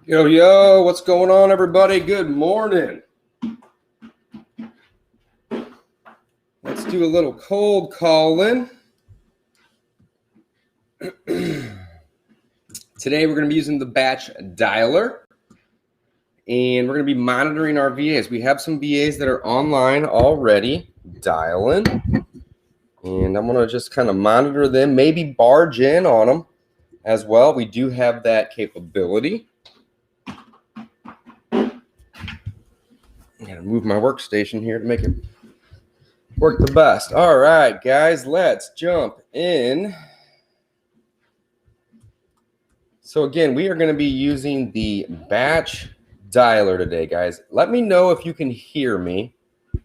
Yo, yo, what's going on, everybody? Good morning. Let's do a little cold calling. Today, we're going to be using the BatchDialer, and we're going to be monitoring our VAs. We have some VAs that are online already dialing, and I'm going to just kind of monitor them, maybe barge in on them as well. We do have that capability. I'm going to move my workstation here to make it work the best. All right, guys, let's jump in. So again, we are going to be using the BatchDialer today, guys. Let me know if you can hear me. I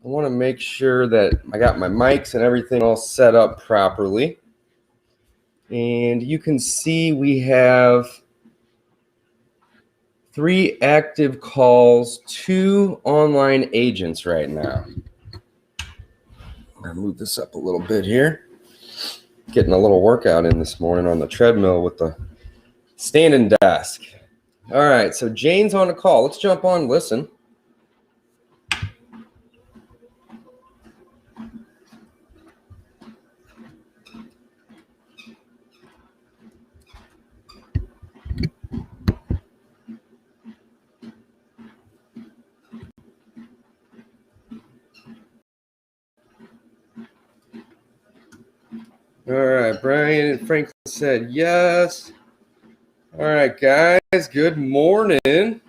want to make sure that I got my mics and everything all set up properly. And you can see we have 3 active calls, 2 online agents right now. I'm going to move this up a little bit here. Getting a little workout in this morning on the treadmill with the standing desk. All right, so Jane's on a call. Let's jump on and listen. All right, Brian and Franklin said yes. All right, guys, good morning.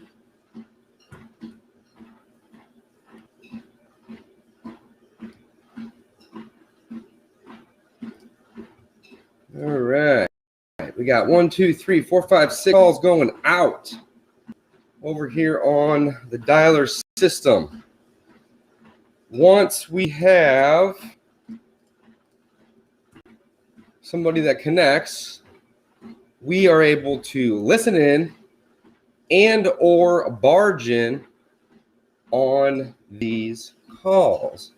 All right, we got 1, 2, 3, 4, 5, 6 calls going out over here on the dialer system. Once we have somebody that connects, we are able to listen in and or barge in on these calls.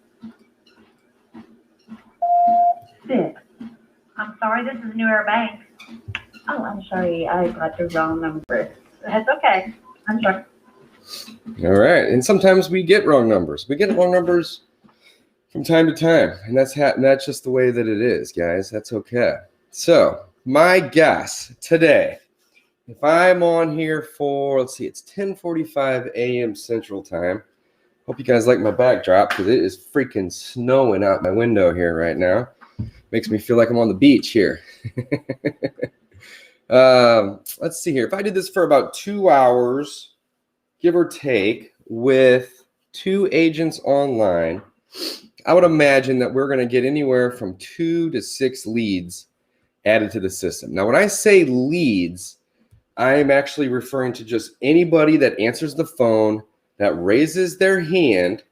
6. I'm sorry, this is New Era Bank. Oh, I'm sorry, I got the wrong number. That's okay. I'm sorry. All right, and sometimes we get wrong numbers. We get wrong numbers from time to time, and that's just the way that it is, guys. That's okay. So my guess today, if I'm on here for, let's see, it's 10:45 a.m. Central Time. Hope you guys like my backdrop because it is freaking snowing out my window here right now. Makes me feel like I'm on the beach here. Let's see here. If I did this for about 2 hours, give or take, with 2 agents online, I would imagine that we're going to get anywhere from 2 to 6 leads added to the system. Now, when I say leads, I am actually referring to just anybody that answers the phone, that raises their hand,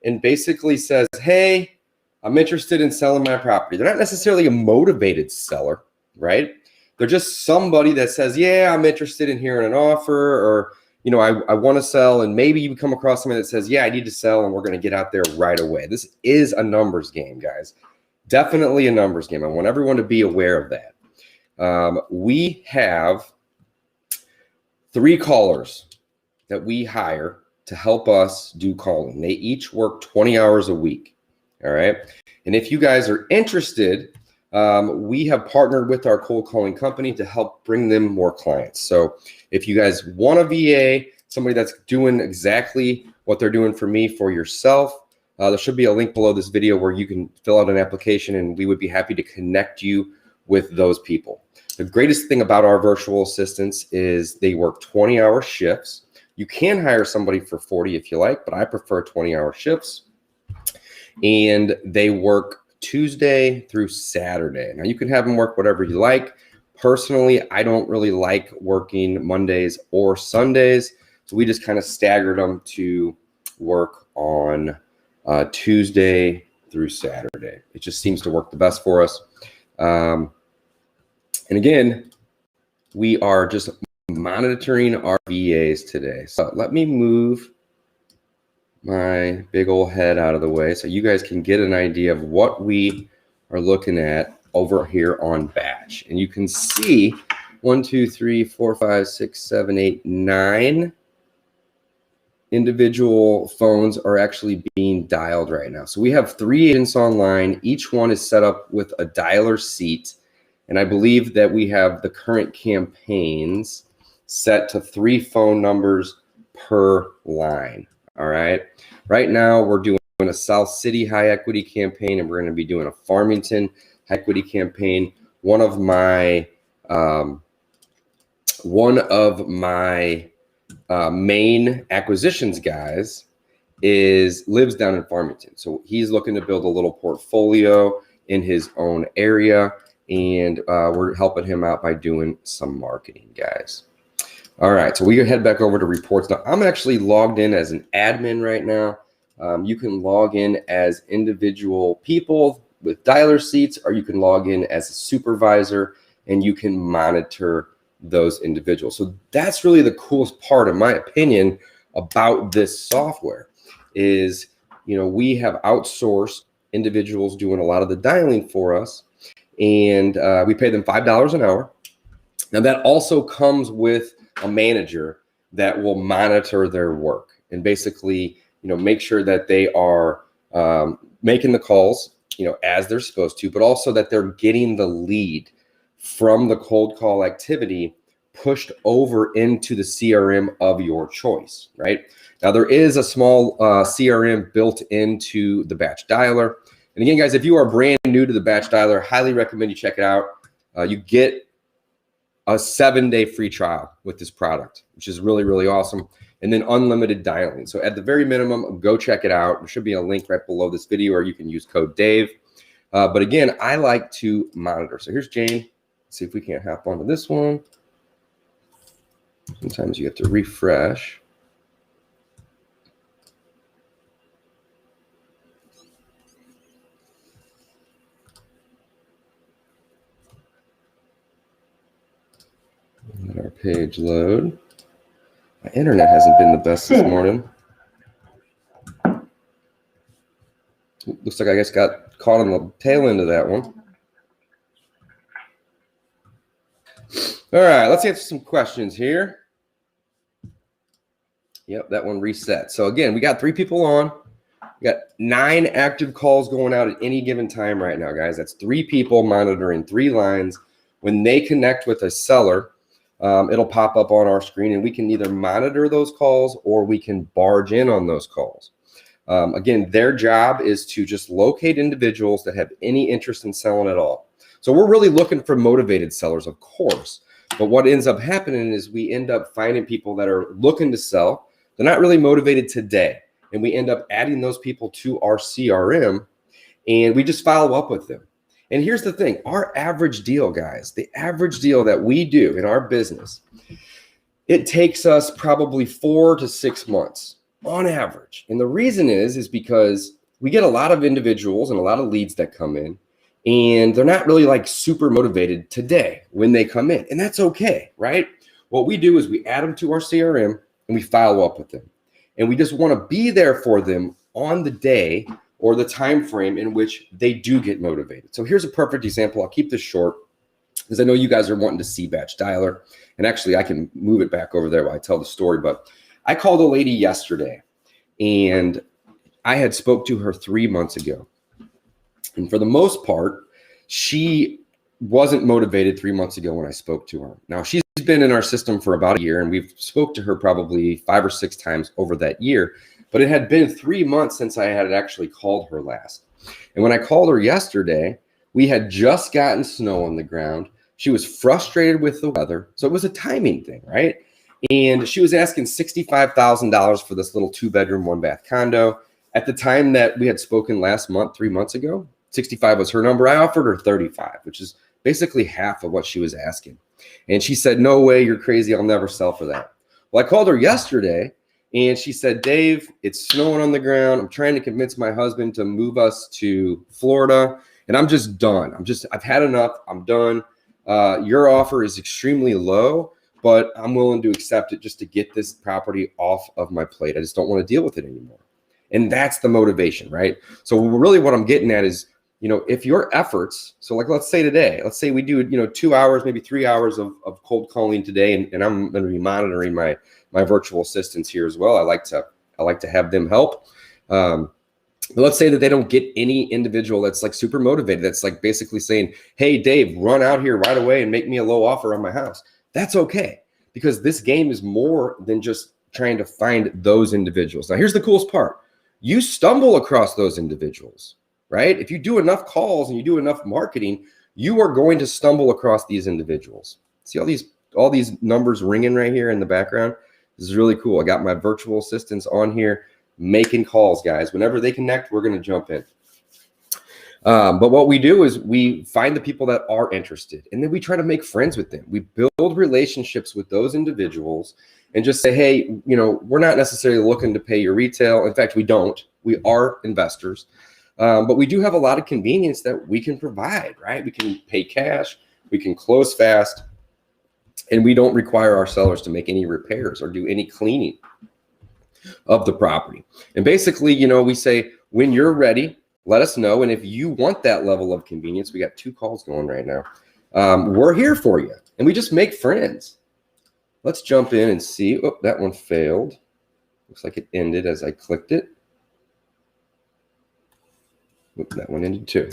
and basically says, hey, I'm interested in selling my property. They're not necessarily a motivated seller, right? They're just somebody that says, yeah, I'm interested in hearing an offer, or, you know, I want to sell. And maybe you come across somebody that says, yeah, I need to sell, and we're going to get out there right away. This is a numbers game, guys. Definitely a numbers game. I want everyone to be aware of that. We have 3 callers that we hire to help us do calling. They each work 20 hours a week. All right. And if you guys are interested, we have partnered with our cold calling company to help bring them more clients. So if you guys want a VA, somebody that's doing exactly what they're doing for me for yourself, there should be a link below this video where you can fill out an application, and we would be happy to connect you with those people. The greatest thing about our virtual assistants is they work 20-hour shifts. You can hire somebody for 40 if you like, but I prefer 20-hour shifts. And they work Tuesday through Saturday. Now, you can have them work whatever you like. Personally, I don't really like working Mondays or Sundays, so we just kind of staggered them to work on Tuesday through Saturday. It just seems to work the best for us. And again, we are just monitoring our VAs today. So let me move my big old head out of the way so you guys can get an idea of what we are looking at over here on Batch. And you can see 1, 2, 3, 4, 5, 6, 7, 8, 9 individual phones are actually being dialed right now. So we have 3 agents online. Each one is set up with a dialer seat. And I believe that we have the current campaigns set to 3 phone numbers per line. All right. Right now we're doing a South City high equity campaign, and we're going to be doing a Farmington high equity campaign. One of my main acquisitions guys lives down in Farmington. So he's looking to build a little portfolio in his own area, and we're helping him out by doing some marketing, guys. All right, so we head back over to reports. Now, I'm actually logged in as an admin right now. You can log in as individual people with dialer seats, or you can log in as a supervisor, and you can monitor those individuals. So that's really the coolest part, in my opinion, about this software is, we have outsourced individuals doing a lot of the dialing for us, and we pay them $5 an hour. Now that also comes with a manager that will monitor their work and basically, make sure that they are making the calls, as they're supposed to, but also that they're getting the lead from the cold call activity pushed over into the CRM of your choice, right? Now, there is a small CRM built into the BatchDialer. And again, guys, if you are brand new to the BatchDialer, highly recommend you check it out. You get a 7-day free trial with this product, which is really, really awesome. And then unlimited dialing. So at the very minimum, go check it out. There should be a link right below this video, or you can use code Dave. But again, I like to monitor. So here's Jane. Let's see if we can't hop onto this one. Sometimes you have to refresh. Let our page load. My internet hasn't been the best this morning. Looks like I just got caught on the tail end of that one. All right, let's answer some questions here. Yep, that one reset. So again, we got 3 people on. We got 9 active calls going out at any given time right now, guys. That's 3 people monitoring 3 lines. When they connect with a seller, it'll pop up on our screen, and we can either monitor those calls or we can barge in on those calls. Again, their job is to just locate individuals that have any interest in selling at all. So we're really looking for motivated sellers, of course. But what ends up happening is we end up finding people that are looking to sell. They're not really motivated today. And we end up adding those people to our CRM, and we just follow up with them. And here's the thing, our average deal, guys, the average deal that we do in our business, it takes us probably 4 to 6 months on average. And the reason is because we get a lot of individuals and a lot of leads that come in, and they're not really like super motivated today when they come in. And that's okay, right? What we do is we add them to our CRM and we follow up with them. And we just want to be there for them on the day or the time frame in which they do get motivated. So here's a perfect example. I'll keep this short because I know you guys are wanting to see BatchDialer. And actually, I can move it back over there while I tell the story. But I called a lady yesterday, and I had spoke to her 3 months ago. And for the most part, she wasn't motivated 3 months ago when I spoke to her. Now, she's been in our system for about a year, and we've spoke to her probably 5 or 6 times over that year. But it had been 3 months since I had actually called her last. And when I called her yesterday, we had just gotten snow on the ground. She was frustrated with the weather. So it was a timing thing, right? And she was asking $65,000 for this little 2-bedroom, 1-bath condo. At the time that we had spoken last month, 3 months ago, 65 was her number. I offered her 35, which is basically half of what she was asking. And she said, no way, you're crazy. I'll never sell for that. Well, I called her yesterday, and she said, Dave, it's snowing on the ground. I'm trying to convince my husband to move us to Florida, and I'm just done. I've had enough. I'm done. Your offer is extremely low, but I'm willing to accept it just to get this property off of my plate. I just don't want to deal with it anymore. And that's the motivation, right? So really what I'm getting at is if your efforts, so like let's say today, let's say we do 2 hours, maybe 3 hours of cold calling today, and I'm going to be monitoring my virtual assistants here as well. I like to have them help. But let's say that they don't get any individual that's like super motivated, that's like basically saying, hey, Dave, run out here right away and make me a low offer on my house. That's okay, because this game is more than just trying to find those individuals. Now, here's the coolest part. You stumble across those individuals, right? If you do enough calls and you do enough marketing, you are going to stumble across these individuals. See all these numbers ringing right here in the background? This is really cool. I got my virtual assistants on here making calls, guys. Whenever they connect, we're going to jump in. But what we do is we find the people that are interested, and then we try to make friends with them. We build relationships with those individuals and just say, hey, we're not necessarily looking to pay your retail. In fact, we don't. We are investors. But we do have a lot of convenience that we can provide, right? We can pay cash, we can close fast, and we don't require our sellers to make any repairs or do any cleaning of the property. And basically, we say, when you're ready, let us know. And if you want that level of convenience, we got 2 calls going right now. We're here for you. And we just make friends. Let's jump in and see. Oh, that one failed. Looks like it ended as I clicked it. Oop, that one ended too.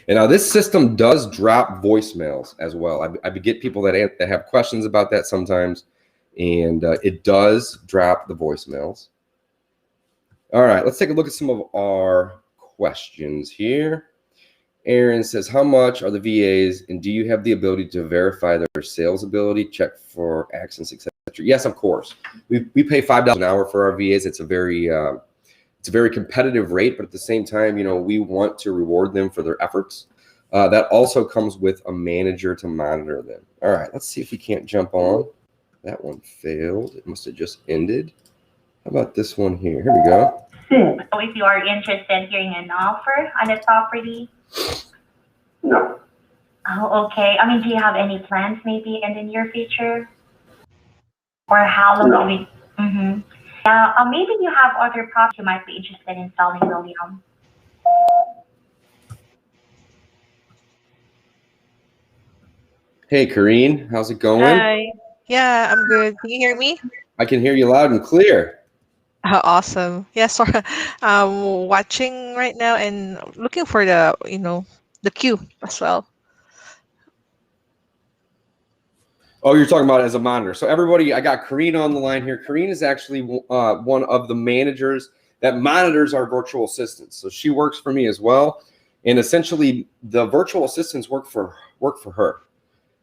And now this system does drop voicemails as well. I get people that have questions about that sometimes. And it does drop the voicemails. All right, let's take a look at some of our questions here. Aaron says, how much are the VAs, and do you have the ability to verify their sales ability, check for accents, etc.? Yes, of course. We pay $5 an hour for our VAs. It's a very competitive rate, but at the same time, we want to reward them for their efforts. That also comes with a manager to monitor them. All right, let's see if we can't jump on. That one failed. It must have just ended. How about this one here? Here we go. So if you are interested in hearing an offer on a property? No. Oh, okay. I mean, do you have any plans maybe in the near future? Or how long do we? Mm-hmm. Maybe you have other properties you might be interested in selling, William. Hey, Karine, how's it going? Hi. Yeah, I'm good. Can you hear me? I can hear you loud and clear. Oh, awesome. Yeah, sorry. I'm watching right now and looking for the queue as well. Oh, you're talking about as a monitor. So everybody, I got Karine on the line here. Karine is actually one of the managers that monitors our virtual assistants. So she works for me as well. And essentially the virtual assistants work for her.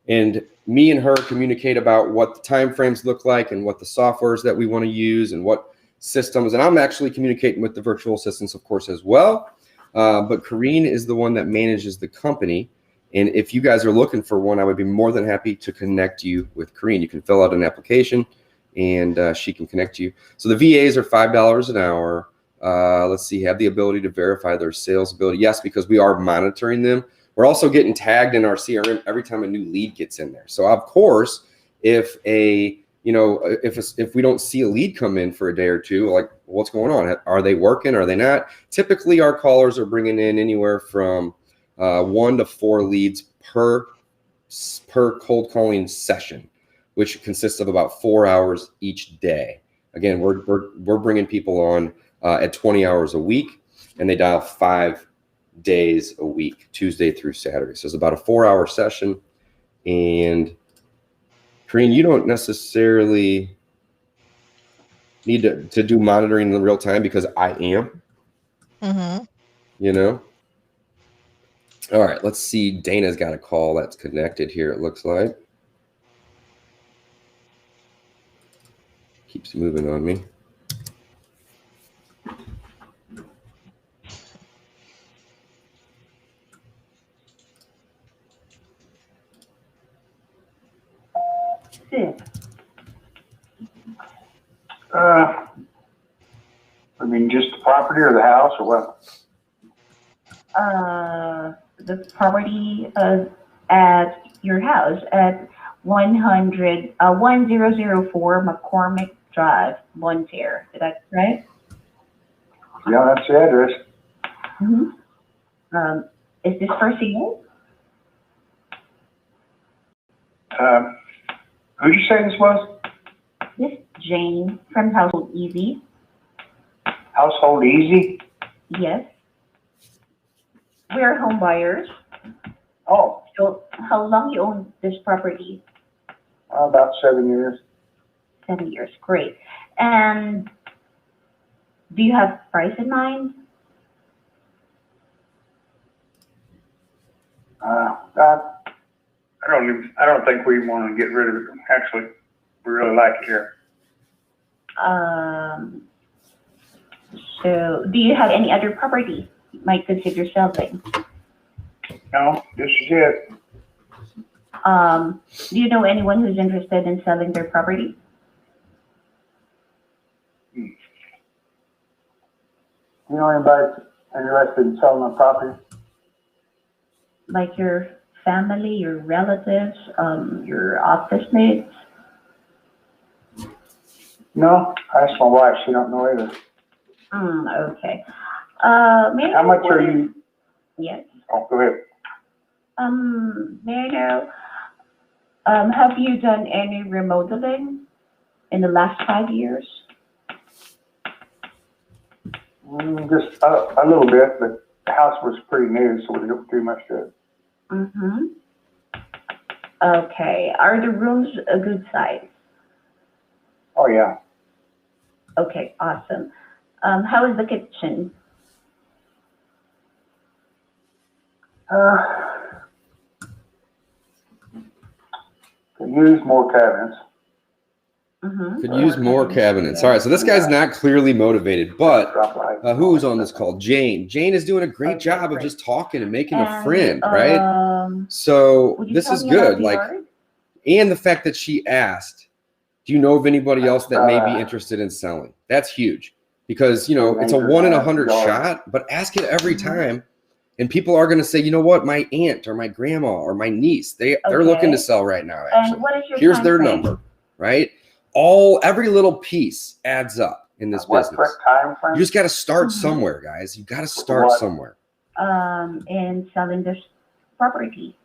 And me and her communicate about what the timeframes look like and what the softwares that we want to use and what systems. And I'm actually communicating with the virtual assistants, of course, as well. But Karine is the one that manages the company. And if you guys are looking for one, I would be more than happy to connect you with Karine. You can fill out an application and she can connect you. So the VAs are $5 an hour. Let's see, have the ability to verify their sales ability. Yes, because we are monitoring them. We're also getting tagged in our CRM every time a new lead gets in there. So of course, if we don't see a lead come in for a day or two, like what's going on? Are they working? Are they not? Typically, our callers are bringing in anywhere from 1 to 4 leads per cold calling session, which consists of about 4 hours each day. Again, we're bringing people on at 20 hours a week, and they dial 5 days a week, Tuesday through Saturday. So it's about a 4-hour session. And Karine, you don't necessarily need to do monitoring in real time because I am. Mm-hmm. All right, let's see. Dana's got a call that's connected here, it looks like. Keeps moving on me. Just the property or the house or what? The property at your house at 1004 McCormick Drive, Bonne Terre. Is that right? Yeah, that's the address. Mm-hmm. Is this for sale? Who'd you say this was? This is Jane from Household Easy. Household Easy? Yes. We are home buyers. Oh, So how long you own this property? about 7 years. 7 years. Great. And do you have price in mind? I don't think we want to get rid of it. Actually, we really like it here. So do you have any other property you might consider selling? No, this is it. Do you know anyone who's interested in selling their property? You know anybody interested in selling a property? Like your family, your relatives, your office mates? No, I asked my wife. She don't know either. Okay. May I How know much what are is- you? Yes. Oh, go ahead. May I know, have you done any remodeling in the last 5 years? Just a little bit, but the house was pretty new, so we didn't do much to it. Mm-hmm. Okay. Are the rooms a good size? Oh yeah. Okay, awesome. How is the kitchen? Could use more cabinets. Mm-hmm. Could use more cabinets. All right, so this guy's not clearly motivated, but Drop lights. who's on this call? Jane. Jane is doing a great Okay, job of great. just talking and making a And, friend, right? So would you this tell is me about good. the Like, yard? and the fact that she asked, do you know of anybody else that may be interested in selling? That's huge because, you know, it's a 1 in 100 shot, but ask it every time. And people are going to say, you know what, my aunt or my grandma or my niece, they're looking to Okay. sell right now. And Actually, what is your here's time their frame? number, right? Every little piece adds up in this What business. time frame? You just got to start Mhm. somewhere, guys. You got to start What? somewhere. In selling this property.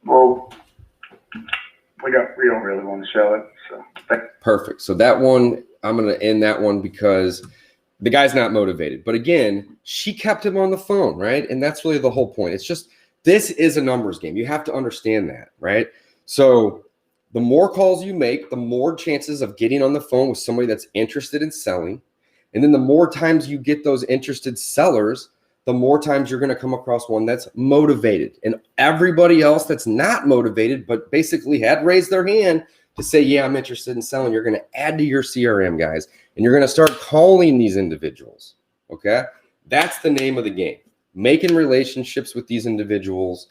Well, we don't really want to sell it. So Perfect. So that one, I'm going to end that one because the guy's not motivated. But again, she kept him on the phone, right? And that's really the whole point. It's just, this is a numbers game. You have to understand that, right? So the more calls you make, the more chances of getting on the phone with somebody that's interested in selling. And then the more times you get those interested sellers, the more times you're going to come across one that's motivated. And everybody else that's not motivated, but basically had raised their hand to say, yeah, I'm interested in selling, you're going to add to your CRM, guys. And you're going to start calling these individuals, okay? That's the name of the game. Making relationships with these individuals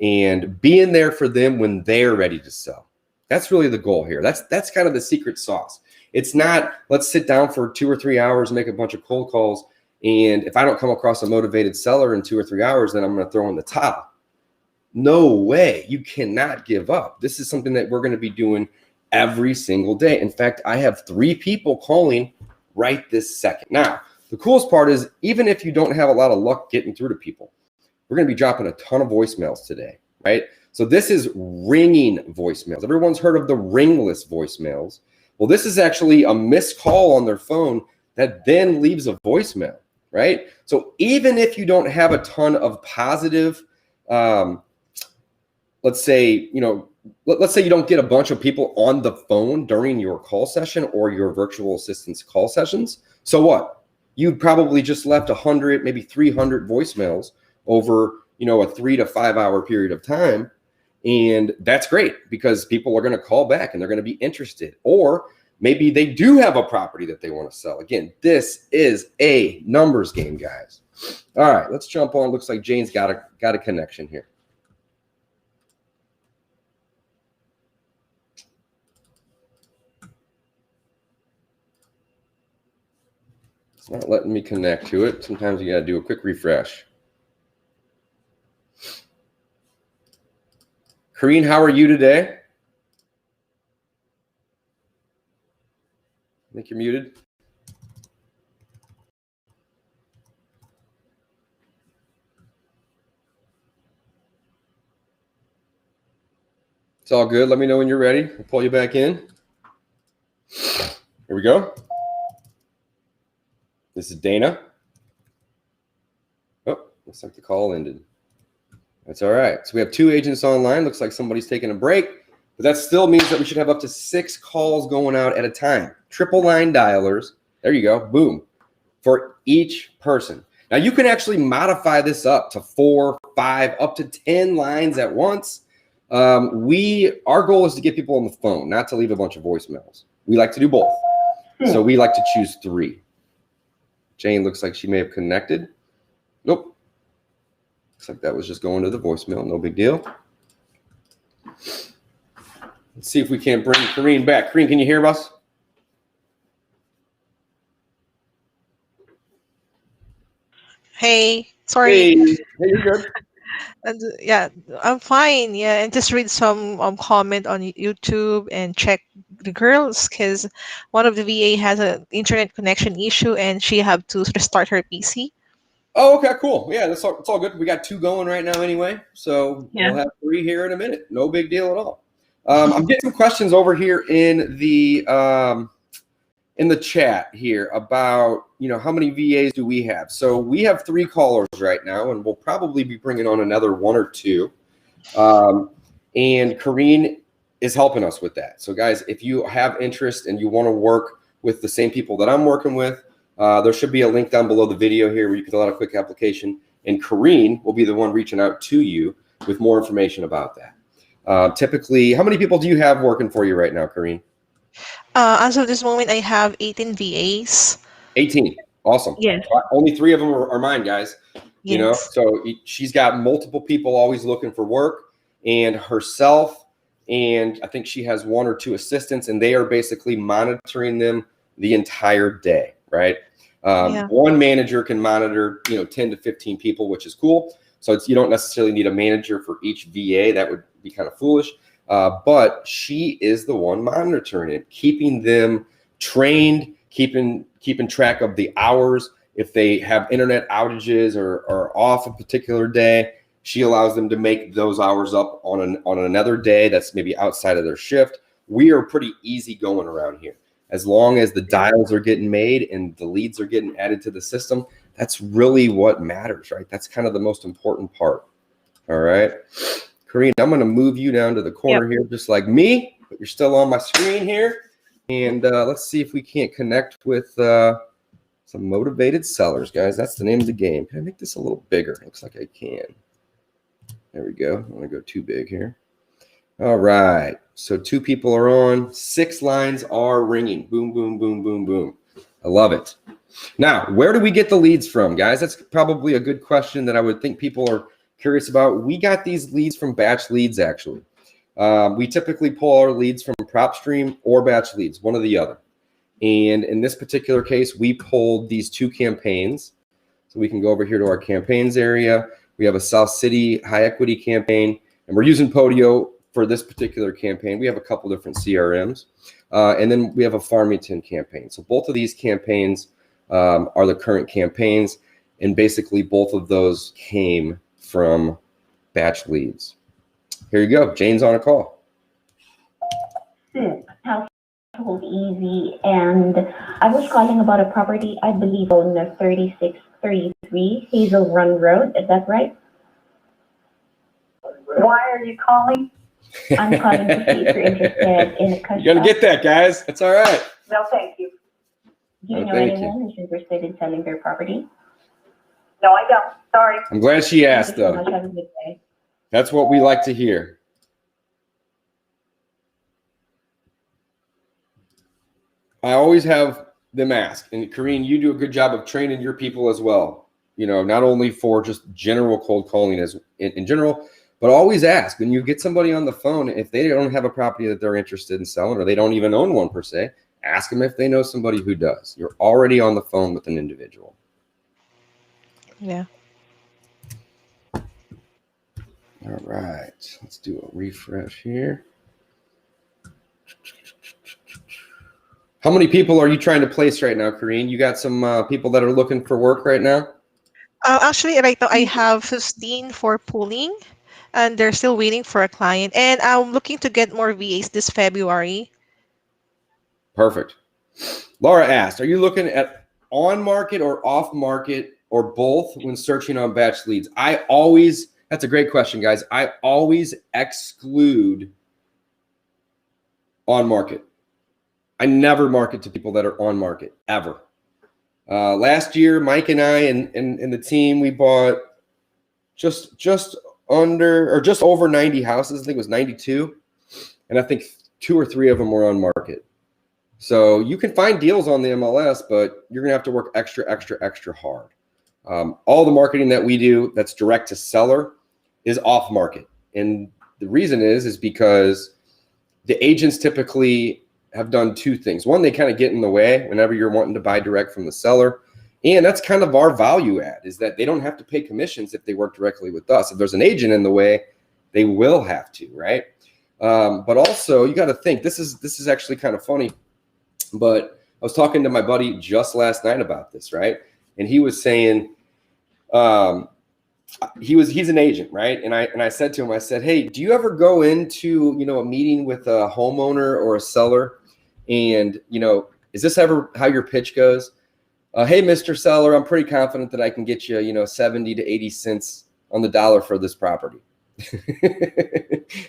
and being there for them when they're ready to sell. That's really the goal here. That's kind of the secret sauce. It's not, let's sit down for 2 or 3 hours, make a bunch of cold calls, and if I don't come across a motivated seller in 2 or 3 hours, then I'm going to throw in the towel. No way. You cannot give up. This is something that we're going to be doing every single day. In fact, I have 3 people calling right this second. Now, the coolest part is even if you don't have a lot of luck getting through to people, we're going to be dropping a ton of voicemails today, right? So this is ringing voicemails. Everyone's heard of the ringless voicemails. Well, this is actually a missed call on their phone that then leaves a voicemail, right? So even if you don't have a ton of positive, let's say, let's say you don't get a bunch of people on the phone during your call session or your virtual assistance call sessions. So what? You probably just left 100, maybe 300 voicemails over, a 3 to 5 hour period of time. And that's great because people are going to call back and they're going to be interested. Or maybe they do have a property that they want to sell. Again, this is a numbers game, guys. All right, let's jump on. Looks like Jane's got a connection here. It's not letting me connect to it. Sometimes you got to do a quick refresh. Kareen, how are you today? I think you're muted. It's all good. Let me know when you're ready. I'll pull you back in. Here we go. This is Dana. Oh, looks like the call ended. That's all right. So we have 2 agents online. Looks like somebody's taking a break, but that still means that we should have up to 6 calls going out at a time. Triple line dialers. There you go. Boom. For each person. Now you can actually modify this up to 4, 5, up to 10 lines at once. Our goal is to get people on the phone, not to leave a bunch of voicemails. We like to do both. So we like to choose 3. Jane looks like she may have connected. Nope. Looks like that was just going to the voicemail. No big deal. Let's see if we can't bring Kareen back. Kareen, can you hear us? Hey, sorry. Hey, you're good. And yeah, I'm fine. Yeah, and just read some comment on YouTube and check the girls because one of the VA has an internet connection issue and she have to restart her PC. Oh, okay, cool. Yeah, it's all good. We got 2 going right now anyway, so Yeah. we'll have 3 here in a minute. No big deal at all. I'm getting some questions over here in the chat here about, how many VAs do we have? So we have 3 callers right now, and we'll probably be bringing on another 1 or 2. And Kareen is helping us with that. So guys, if you have interest and you want to work with the same people that I'm working with, there should be a link down below the video here where you can fill out a quick application, and Kareen will be the one reaching out to you with more information about that. Typically, how many people do you have working for you right now, Kareen? As of this moment, I have 18 VAs. 18. Awesome. Yes. Only 3 of them are mine, guys. Yes. So she's got multiple people always looking for work, and herself, and I think she has 1 or 2 assistants, and they are basically monitoring them the entire day, right? One manager can monitor, 10 to 15 people, which is cool. So you don't necessarily need a manager for each VA. That would be kind of foolish. But she is the one monitoring it, keeping them trained, keeping track of the hours. If they have internet outages or off a particular day, she allows them to make those hours up on another day that's maybe outside of their shift. We are pretty easy going around here. As long as the dials are getting made and the leads are getting added to the system, that's really what matters, right? That's kind of the most important part. All right. Kareen, I'm going to move you down to the corner here, just like me, but you're still on my screen here. And let's see if we can't connect with some motivated sellers, guys. That's the name of the game. Can I make this a little bigger? Looks like I can. There we go. I'm going to go too big here. All right. So 2 people are on. 6 lines are ringing. Boom, boom, boom, boom, boom. I love it. Now, where do we get the leads from, guys? That's probably a good question that I would think people are curious about. We got these leads from Batch Leads, actually. We typically pull our leads from PropStream or Batch Leads, one or the other. And in this particular case, we pulled these 2 campaigns. So we can go over here to our campaigns area. We have a South City high equity campaign, and we're using Podio for this particular campaign. We have a couple different CRMs. And then we have a Farmington campaign. So both of these campaigns are the current campaigns. And basically both of those came from Batch Leads. Here you go. Jane's on a call. Household Easy, and I was calling about a property, I believe, on the 3633 Hazel Run Road. Is that right? Why are you calling? I'm calling to see if you're interested in a custom. You're going to get that, guys. That's all right. No, thank you. Do you know anyone who's interested in selling their property? No, I don't. Sorry. I'm glad she asked, Thank you so though. much. Have a good day. That's what we like to hear. I always have them ask, and Kareen, you do a good job of training your people as well. Not only for just general cold calling as in general, but always ask when you get somebody on the phone, if they don't have a property that they're interested in selling, or they don't even own one per se, ask them if they know somebody who does. You're already on the phone with an individual. Yeah. All right, let's do a refresh here. How many people are you trying to place right now, Kareen? You got some people that are looking for work right now? Actually, right now I have 15 for pooling, and they're still waiting for a client. And I'm looking to get more VAs this February. Perfect. Laura asked, are you looking at on market or off market or both when searching on batch leads? That's a great question, guys. I always exclude on market. I never market to people that are on market, ever. Last year, Mike and I and the team, we bought just under or just over 90 houses. I think it was 92. And I think 2 or 3 of them were on market. So you can find deals on the MLS, but you're going to have to work extra hard. All the marketing that we do that's direct to seller is off market. And the reason is because the agents typically have done 2 things. One, they kind of get in the way whenever you're wanting to buy direct from the seller. And that's kind of our value add, is that they don't have to pay commissions if they work directly with us. If there's an agent in the way, they will have to, right? But also you got to think, this is actually kind of funny, but I was talking to my buddy just last night about this, right? And he was saying, he's an agent, right? And I said to him, I said, hey, do you ever go into, a meeting with a homeowner or a seller? And, is this ever how your pitch goes? Hey, Mr. Seller, I'm pretty confident that I can get you, 70 to 80 cents on the dollar for this property.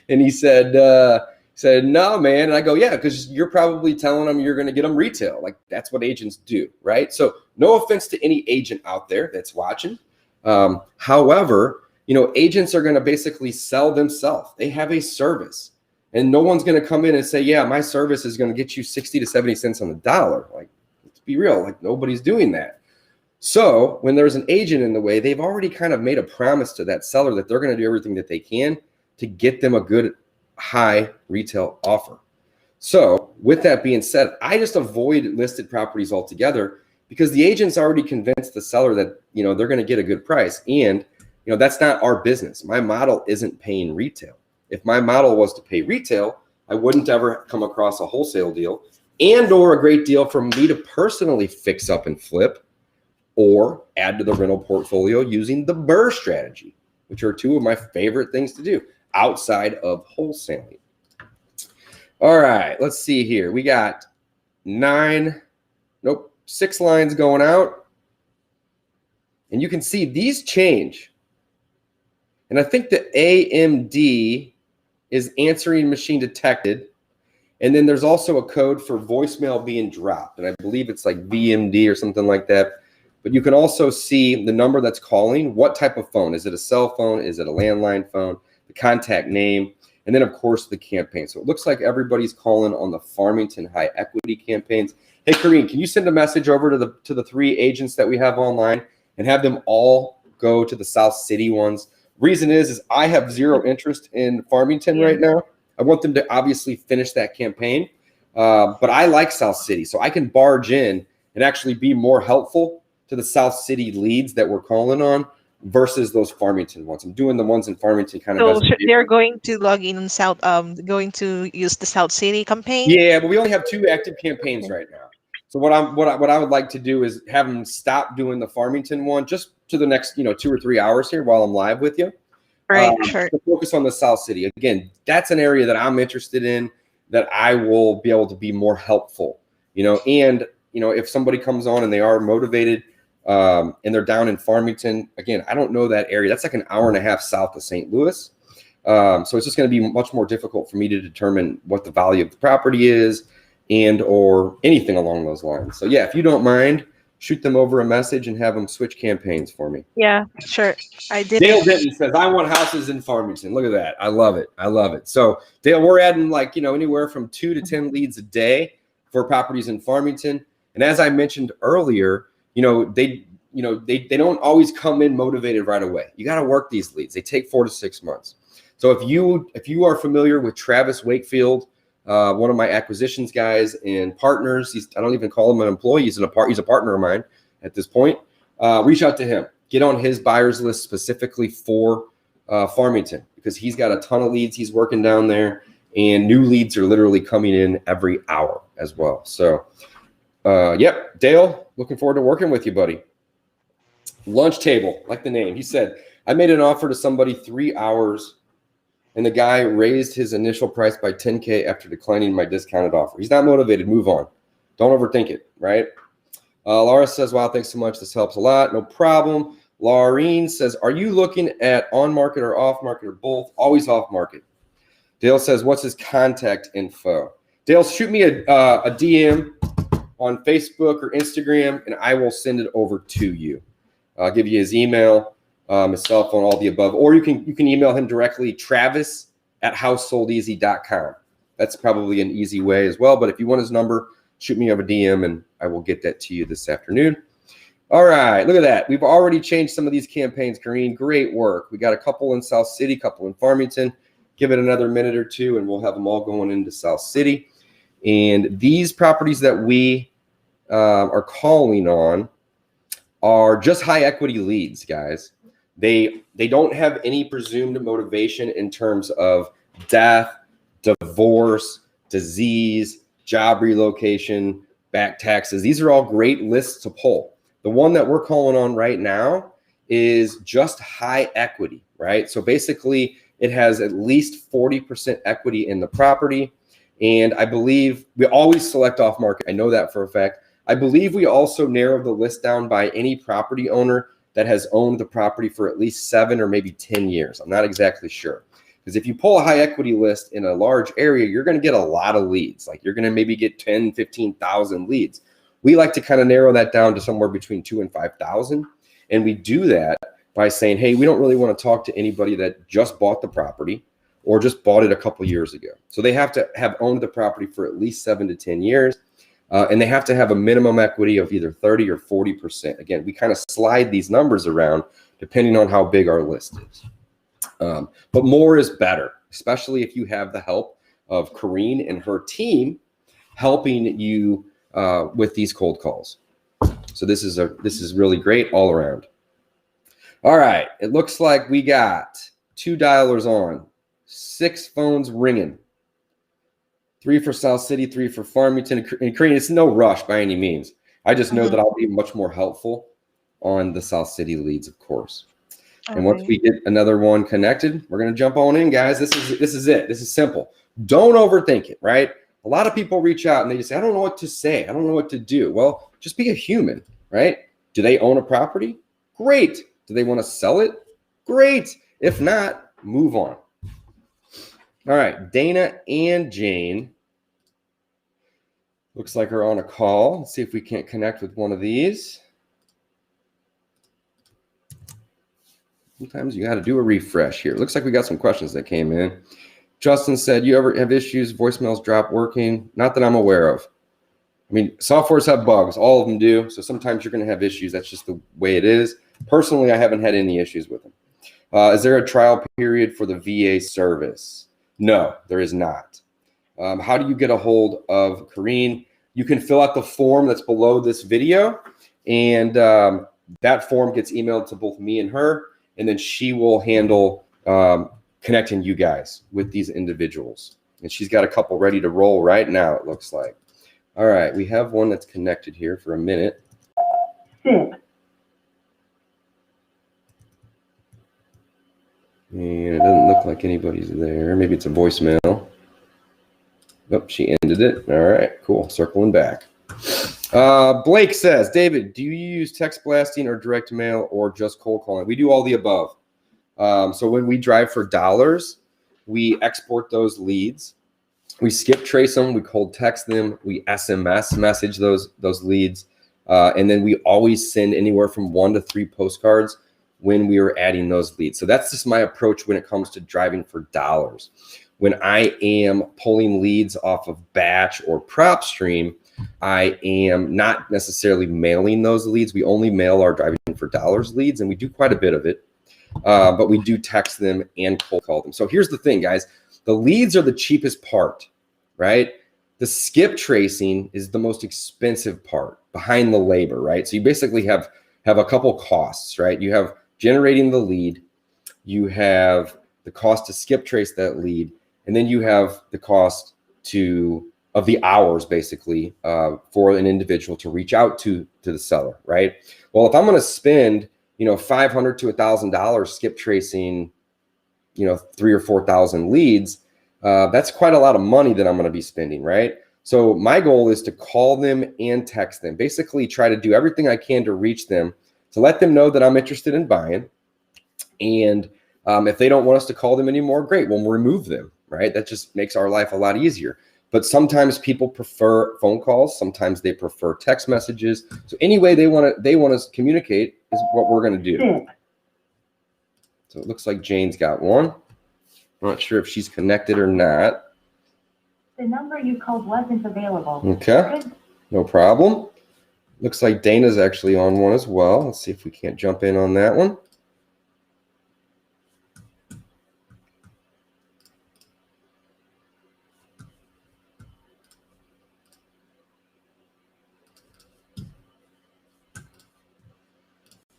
And he said, no, man. And I go, yeah, because you're probably telling them you're going to get them retail. Like, that's what agents do, right? So no offense to any agent out there that's watching. However, agents are going to basically sell themselves. They have a service, and no one's going to come in and say, yeah, my service is going to get you 60 to 70 cents on the dollar. Like, let's be real. Like, nobody's doing that. So when there's an agent in the way, they've already kind of made a promise to that seller that they're going to do everything that they can to get them a good high retail offer. So with that being said, I just avoid listed properties altogether because the agent's already convinced the seller that, they're going to get a good price. And, that's not our business. My model isn't paying retail. If my model was to pay retail, I wouldn't ever come across a wholesale deal and or a great deal for me to personally fix up and flip or add to the rental portfolio using the BRRRR strategy, which are 2 of my favorite things to do outside of wholesaling. All right, let's see here. We got 6 lines going out. And you can see these change. And I think the AMD is answering machine detected. And then there's also a code for voicemail being dropped. And I believe it's like VMD or something like that. But you can also see the number that's calling, what type of phone. Is it a cell phone? Is it a landline phone? The contact name, and then of course the campaign. So it looks like everybody's calling on the Farmington high equity campaigns. Hey, Karine, can you send a message over to the 3 agents that we have online and have them all go to the South City ones? Reason is I have 0 interest in Farmington right now. I want them to obviously finish that campaign, but I like South City, so I can barge in and actually be more helpful to the South City leads that we're calling on versus those Farmington ones. I'm doing the ones in Farmington kind of. So they're going to log in on going to use the South City campaign. Yeah, but we only have 2 active campaigns right now. So what I would like to do is have them stop doing the Farmington one just to the next 2 or 3 hours here while I'm live with you. Right, sure. To focus on the South City. Again, that's an area that I'm interested in, that I will be able to be more helpful. And if somebody comes on and they are motivated. And they're down in Farmington. Again, I don't know that area. That's like an hour and a half south of St. Louis. So it's just going to be much more difficult for me to determine what the value of the property is and or anything along those lines. So yeah, if you don't mind, shoot them over a message and have them switch campaigns for me. Yeah, sure. I did. Dale Denton says, I want houses in Farmington. Look at that. I love it. I love it. So Dale, we're adding anywhere from 2 to 10 leads a day for properties in Farmington. And as I mentioned earlier, they don't always come in motivated right away. You got to work these leads. They take 4 to 6 months. So if you are familiar with Travis Wakefield, one of my acquisitions guys and partners, I don't even call him an employee. He's a partner of mine at this point. Reach out to him. Get on his buyers list specifically for Farmington, because he's got a ton of leads he's working down there, and new leads are literally coming in every hour as well. So, yep, Dale, looking forward to working with you, buddy. Lunch Table, like the name. He said, I made an offer to somebody 3 hours and the guy raised his initial price by 10K after declining my discounted offer. He's not motivated. Move on. Don't overthink it, right? Laura says, wow, thanks so much. This helps a lot. No problem. Laureen says, are you looking at on market or off market or both? Always off market. Dale says, what's his contact info? Dale, shoot me a DM on Facebook or Instagram, and I will send it over to you. I'll give you his email, his cell phone, all the above. Or you can email him directly, travis@housesoldeasy.com. That's probably an easy way as well. But if you want his number, shoot me over a DM, and I will get that to you this afternoon. All right, look at that. We've already changed some of these campaigns, Kareen. Great work. We got a couple in South City, couple in Farmington. Give it another minute or two, and we'll have them all going into South City. And these properties that we are calling on are just high equity leads, guys. They don't have any presumed motivation in terms of death, divorce, disease, job relocation, back taxes. These are all great lists to pull. The one that we're calling on right now is just high equity, right? So basically it has at least 40% equity in the property. And I believe we always select off market. I know that for a fact. I believe we also narrowed the list down by any property owner that has owned the property for at least 7 or maybe 10 years. I'm not exactly sure. Because if you pull a high equity list in a large area, you're going to get a lot of leads. Like you're going to maybe get 10, 15,000 leads. We like to kind of narrow that down to somewhere between 2,000 and 5,000. And we do that by saying, hey, we don't really want to talk to anybody that just bought the property or just bought it a couple years ago. So they have to have owned the property for at least 7 to 10 years. And they have to have a minimum equity of either 30 or 40%. Again, we kind of slide these numbers around depending on how big our list is. But more is better, especially if you have the help of Kareen and her team helping you with these cold calls. So this is really great all around. All right, it looks like we got 2 dialers on, 6 phones ringing, 3 for South City, 3 for Farmington. And Kareen, it's no rush by any means. I just know that I'll be much more helpful on the South City leads, of course. Okay. And once we get another one connected, we're going to jump on in, guys. This is it. This is simple. Don't overthink it, right? A lot of people reach out and they just say, I don't know what to say. I don't know what to do. Well, just be a human, right? Do they own a property? Great. Do they want to sell it? Great. If not, move on. All right, Dana and Jane. Looks like are on a call. Let's see if we can't connect with one of these. Sometimes you got to do a refresh here. Looks like we got some questions that came in. Justin said, you ever have issues, voicemails drop working? Not that I'm aware of. I mean, softwares have bugs. All of them do. So sometimes you're going to have issues. That's just the way it is. Personally, I haven't had any issues with them. Is there a trial period for the VA service? No, there is not. How do you get a hold of Kareen? You can fill out the form that's below this video, and that form gets emailed to both me and her, and then she will handle connecting you guys with these individuals. And she's got a couple ready to roll right now, it looks like. All right, we have one that's connected here for a minute. And it doesn't look like anybody's there. Maybe it's a voicemail. Oh, she ended it. All right, cool. Circling back. Blake says, David, do you use text blasting or direct mail or just cold calling? We do all the above. So when we drive for dollars, we export those leads. We skip trace them. We cold text them. We SMS message those leads. And then we always send anywhere from 1 to 3 postcards when we are adding those leads. So that's just my approach when it comes to driving for dollars. When I am pulling leads off of Batch or PropStream, I am not necessarily mailing those leads. We only mail our driving for dollars leads, and we do quite a bit of it. But we do text them and cold call them. So here's the thing, guys. The leads are the cheapest part, right? The skip tracing is the most expensive part behind the labor, right? So you basically have a couple costs, right? You have generating the lead, you have the cost to skip trace that lead, and then you have the cost of the hours basically for an individual to reach out to the seller, right? Well, if I'm going to spend $500 to $1,000 skip tracing, 3,000 or 4,000 leads, that's quite a lot of money that I'm going to be spending, right? So my goal is to call them and text them, basically try to do everything I can to reach them, to let them know that I'm interested in buying. And if they don't want us to call them anymore, great, we'll remove them, right? That just makes our life a lot easier. But sometimes people prefer phone calls. Sometimes they prefer text messages. So any way they want to communicate is what we're going to do. So it looks like Jane's got one. I'm not sure if she's connected or not. The number you called wasn't available. Okay, no problem. Looks like Dana's actually on one as well. Let's see if we can't jump in on that one.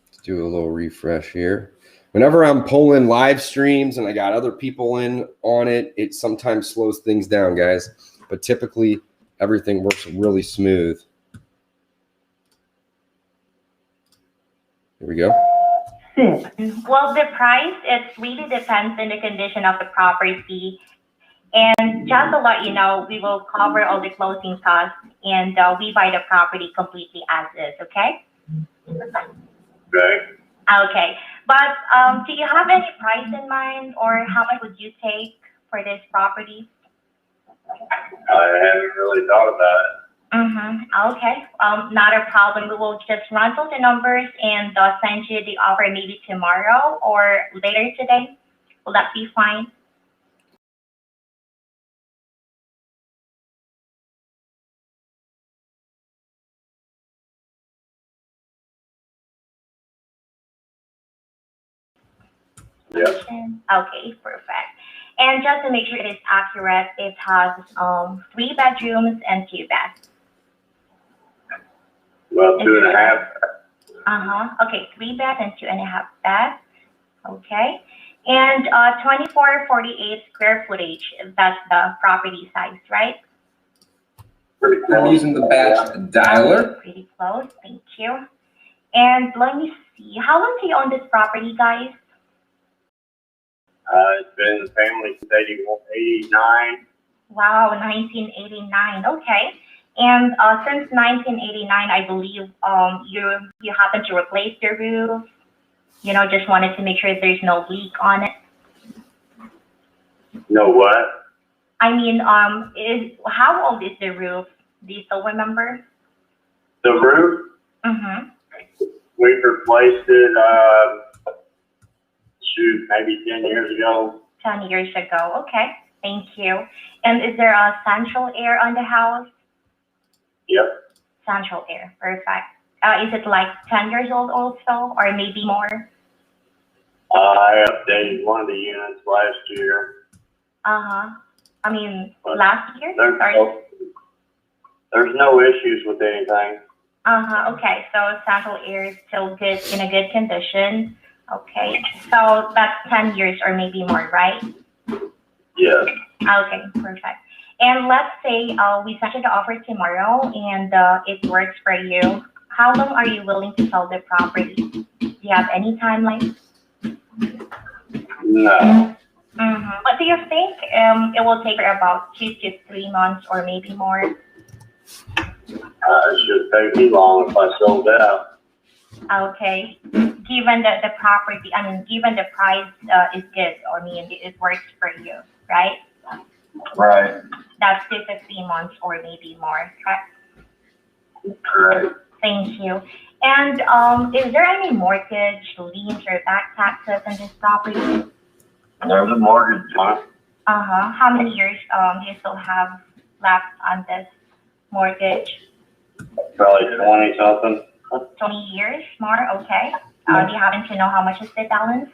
Let's do a little refresh here. Whenever I'm pulling live streams and I got other people in on it, it sometimes slows things down, guys. But typically, everything works really smooth. Here we go. Well, the price, it really depends on the condition of the property. And just to let you know, we will cover all the closing costs, and we buy the property completely as is, okay? Okay. Okay. But do you have any price in mind, or how much would you take for this property? I haven't really thought about it. Okay. Not a problem. We will just run through the numbers and send you the offer maybe tomorrow or later today. Will that be fine? Yes. Okay, perfect. And just to make sure it is accurate, it has 3 bedrooms and 2 baths. Well, 2.5. Okay, 3 baths and 2.5 baths. Okay. And 2448 square footage. That's the property size, right? Pretty I'm close. using the BatchDialer. Pretty close. Thank you. And let me see. How long do you own this property, guys? It's been in the family since 89. Wow, 1989. Okay. And since 1989, I believe you happened to replace the roof. Just wanted to make sure there's no leak on it. No what? I mean, how old is the roof? Do you still remember? The roof? We replaced it, maybe 10 years ago. 10 years ago. Okay. Thank you. And is there a central air on the house? Yep. Central air. Perfect. Is it like 10 years old also, or maybe more? I updated one of the units last year. I mean, last year? There's no issues with anything. Okay. So central air is still good, in a good condition. Okay. So that's 10 years or maybe more, right? Yes. Okay. Perfect. And let's say we send you the offer tomorrow and it works for you. How long are you willing to sell the property? Do you have any timeline? No. What do you think? It will take about 2 to 3 months or maybe more. It should take me long if I sold out. Okay. Given that the property, given the price is good, it works for you, right? Right. That's 2 to 3 months or maybe more, correct? Correct. Thank you. And is there any mortgage, liens, or back taxes on this property? There's a mortgage on it. How many years do you still have left on this mortgage? Probably 20 something. 20 years more, okay. Do you happen to know how much is the balance?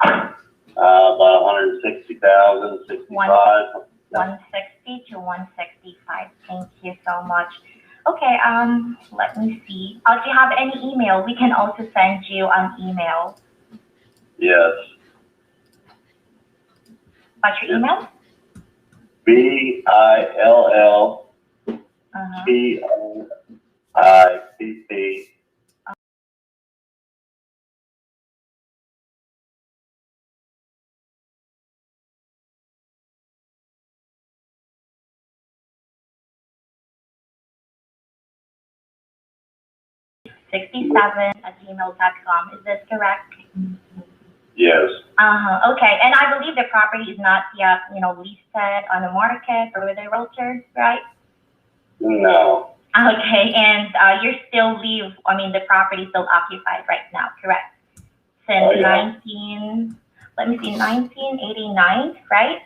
About 160,000, 65. 160 to 165. Thank you so much. Okay, let me see. Do you have any email? We can also send you an email. Yes. What's your email? BILLTOICC 67@gmail.com. Is this correct? Yes. Okay. And I believe the property is not yet, listed on the market or with a realtor, right? No. Okay. And you're still the property is still occupied right now, correct? Since 1989, right?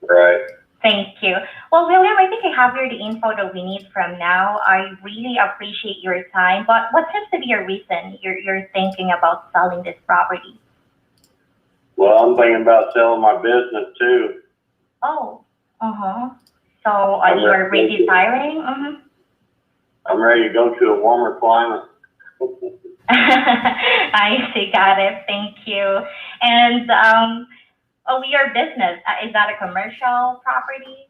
Right. Thank you. Well, William, I think I have here the info that we need from now. I really appreciate your time, but what seems to be your reason you're thinking about selling this property? Well, I'm thinking about selling my business too. Oh, so you're retiring? I'm ready to go to a warmer climate. I see, got it. Thank you. And your business, is that a commercial property?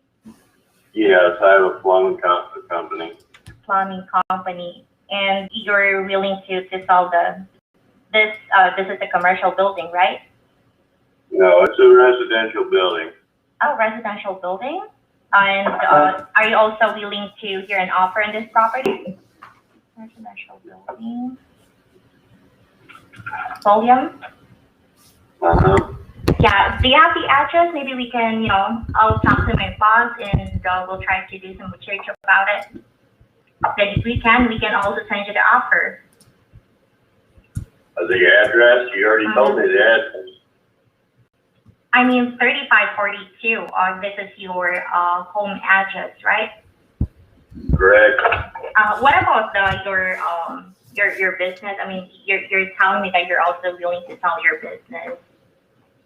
Yes, I have a plumbing company. Plumbing company. And you're willing to sell this is a commercial building, right? No, it's a residential building. Oh, residential building? And are you also willing to hear an offer in this property? Residential building. William? Yeah, do you have the address? Maybe we can, I'll talk to my boss and we'll try to do some research about it. Then if we can also send you the offer. The address? You already told me the address. 3542. This is your home address, right? Correct. What about your business? You're telling me that you're also willing to sell your business.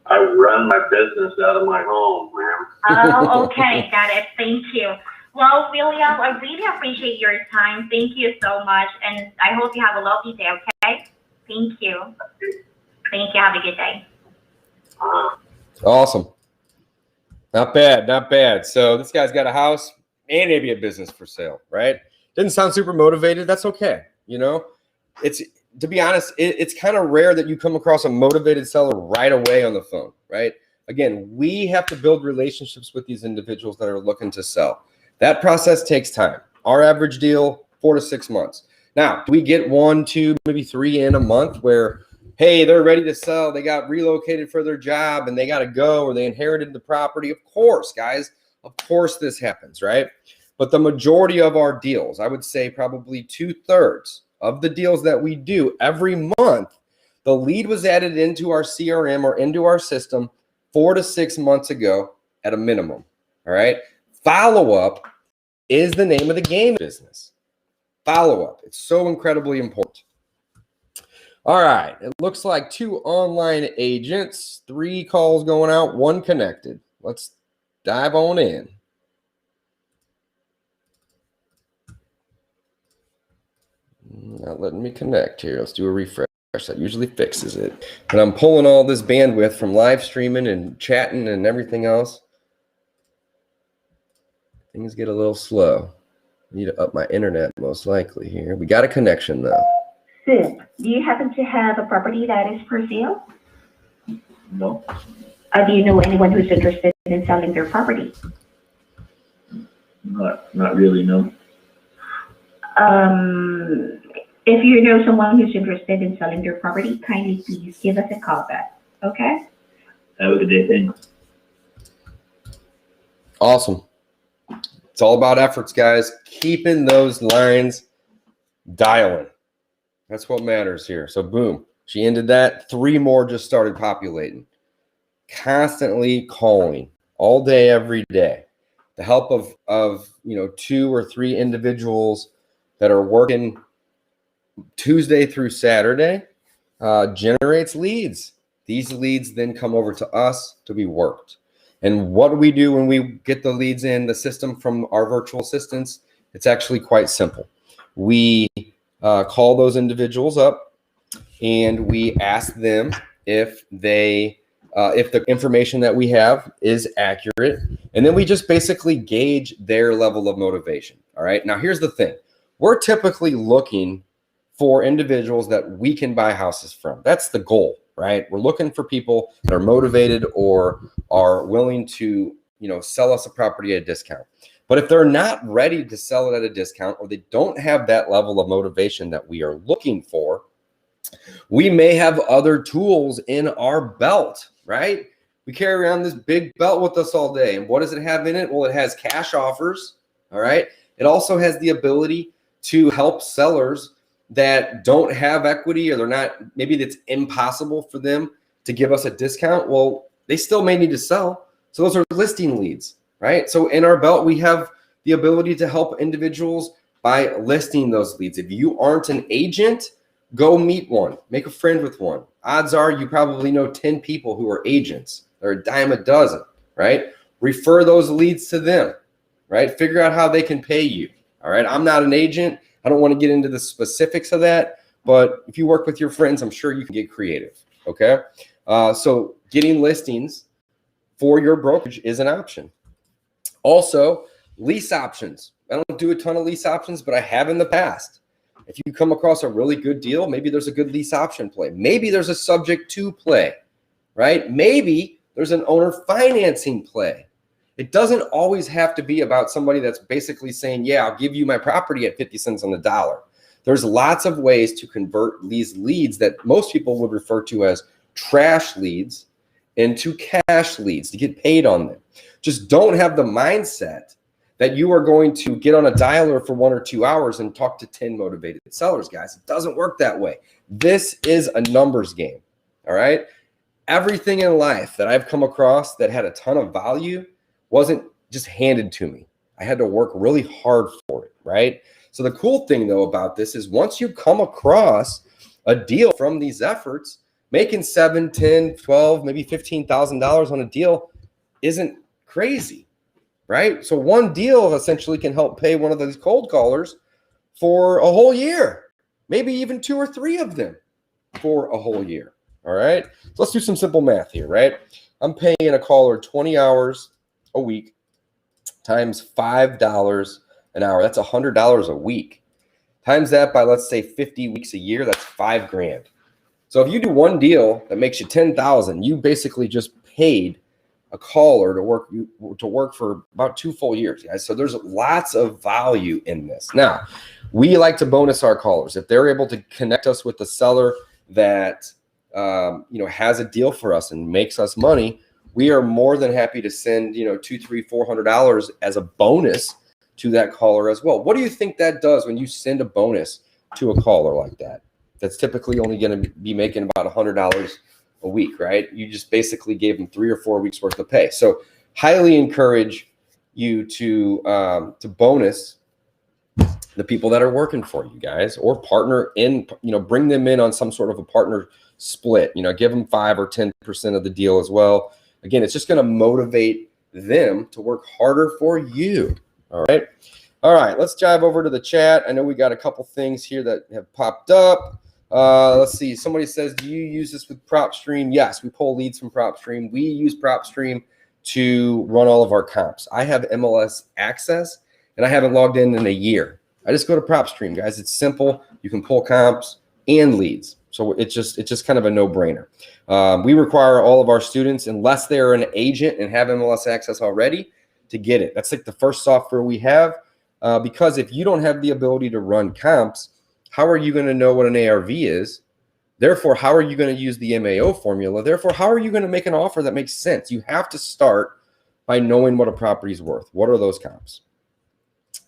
I run my business out of my home, ma'am. Oh, okay, got it. Thank you. Well, William, I really appreciate your time. Thank you so much, and I hope you have a lovely day. Okay? Thank you. Thank you. Have a good day. Awesome. Not bad, not bad. So this guy's got a house and maybe a business for sale, right? Didn't sound super motivated. That's okay. It's, to be honest, it's kind of rare that you come across a motivated seller right away on the phone, right? Again, we have to build relationships with these individuals that are looking to sell. That process takes time. Our average deal, 4 to 6 months. Now, do we get 1, 2, maybe 3 in a month where, hey, they're ready to sell, they got relocated for their job and they got to go, or they inherited the property? Of course, guys, of course this happens, right? But the majority of our deals, I would say probably 2/3 of the deals that we do every month, the lead was added into our CRM or into our system 4 to 6 months ago at a minimum, all right? Follow-up is the name of the game in business. Follow-up, it's so incredibly important. All right, it looks like 2 online agents, 3 calls going out, 1 connected. Let's dive on in. Not letting me connect here. Let's do a refresh. That usually fixes it. And I'm pulling all this bandwidth from live streaming and chatting and everything else. Things get a little slow. Need to up my internet most likely here. We got a connection though. Sid, do you happen to have a property that is for sale? No. Do you know anyone who's interested in selling their property? Not really, no. If you know someone who's interested in selling their property, kindly please give us a call back, okay? Have a good day, thanks. Awesome. It's all about efforts, guys. Keeping those lines dialing. That's what matters here. So boom, she ended that. 3 more just started populating. Constantly calling all day, every day. The help of 2 or 3 individuals that are working Tuesday through Saturday generates leads. These leads then come over to us to be worked. And what do we do when we get the leads in the system from our virtual assistants? It's actually quite simple. We call those individuals up and we ask them if the information that we have is accurate. And then we just basically gauge their level of motivation. All right. Now, here's the thing. We're typically looking for individuals that we can buy houses from. That's the goal, right? We're looking for people that are motivated or are willing to, sell us a property at a discount. But if they're not ready to sell it at a discount, or they don't have that level of motivation that we are looking for, we may have other tools in our belt, right? We carry around this big belt with us all day. And what does it have in it? Well, it has cash offers, all right? It also has the ability to help sellers that don't have equity, or they're not, maybe it's impossible for them to give us a discount. Well, they still may need to sell. So those are listing leads, right? So in our belt, we have the ability to help individuals by listing those leads. If you aren't an agent, go meet one, make a friend with one. Odds are you probably know 10 people who are agents. They're a dime a dozen, right? Refer those leads to them, right? Figure out how they can pay you, all right? I'm not an agent. I don't want to get into the specifics of that, but if you work with your friends, I'm sure you can get creative, okay? So getting listings for your brokerage is an option. Also, lease options. I don't do a ton of lease options, but I have in the past. If you come across a really good deal, maybe there's a good lease option play. Maybe there's a subject to play, right? Maybe there's an owner financing play. It doesn't always have to be about somebody that's basically saying, yeah, I'll give you my property at 50 cents on the dollar. There's lots of ways to convert these leads that most people would refer to as trash leads into cash leads to get paid on them. Just don't have the mindset that you are going to get on a dialer for 1 or 2 hours and talk to 10 motivated sellers, guys. It doesn't work that way. This is a numbers game, all right? Everything in life that I've come across that had a ton of value wasn't just handed to me. I had to work really hard for it, right? So the cool thing, though, about this is once you come across a deal from these efforts, making $7, $10, $12, maybe $15,000 on a deal isn't crazy, right? So one deal essentially can help pay one of these cold callers for a whole year, maybe even 2 or 3 of them for a whole year, all right? So let's do some simple math here, right? I'm paying a caller 20 hours a week times $5 an hour. That's $100 a week. Times that by, let's say, 50 weeks a year, that's $5,000. So if you do one deal that makes you $10,000, you basically just paid a caller to work for about 2 full years, guys. So there's lots of value in this. Now, we like to bonus our callers. If they're able to connect us with the seller that has a deal for us and makes us money, we are more than happy to send $200, $300, $400 as a bonus to that caller as well. What do you think that does when you send a bonus to a caller like that? That's typically only going to be making about $100 a week, right? You just basically gave them 3 or 4 weeks worth of pay. So highly encourage you to bonus the people that are working for you guys, or partner in, bring them in on some sort of a partner split, give them 5 or 10% of the deal as well. Again, it's just going to motivate them to work harder for you. All right. All right. Let's dive over to the chat. I know we got a couple things here that have popped up. Let's see. Somebody says, do you use this with PropStream? Yes, we pull leads from PropStream. We use PropStream to run all of our comps. I have MLS access, and I haven't logged in a year. I just go to PropStream, guys. It's simple. You can pull comps and leads. So it's just kind of a no-brainer. We require all of our students, unless they're an agent and have MLS access already, to get it. That's like the first software we have, because if you don't have the ability to run comps, how are you going to know what an ARV is? Therefore, how are you going to use the MAO formula? Therefore, how are you going to make an offer that makes sense? You have to start by knowing what a property is worth. What are those comps?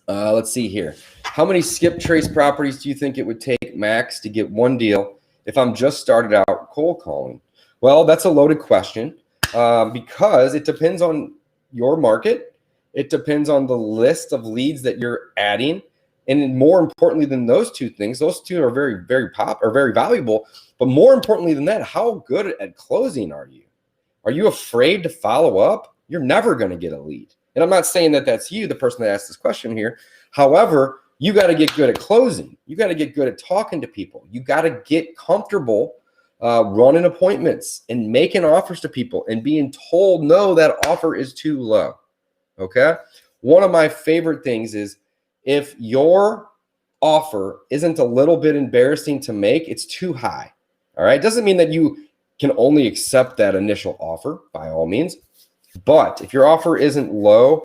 Let's see here. How many skip trace properties do you think it would take max to get one deal if I'm just started out cold calling? Well, that's a loaded question because it depends on your market. It depends on the list of leads that you're adding. And more importantly than those two things, those two are very, very very valuable. But more importantly than that, how good at closing are you? Are you afraid to follow up? You're never going to get a lead. And I'm not saying that that's you, the person that asked this question here. However, you got to get good at closing. You got to get good at talking to people. You got to get comfortable running appointments and making offers to people and being told, no, that offer is too low. Okay. One of my favorite things is if your offer isn't a little bit embarrassing to make, it's too high. All right. It doesn't mean that you can only accept that initial offer by all means. But if your offer isn't low,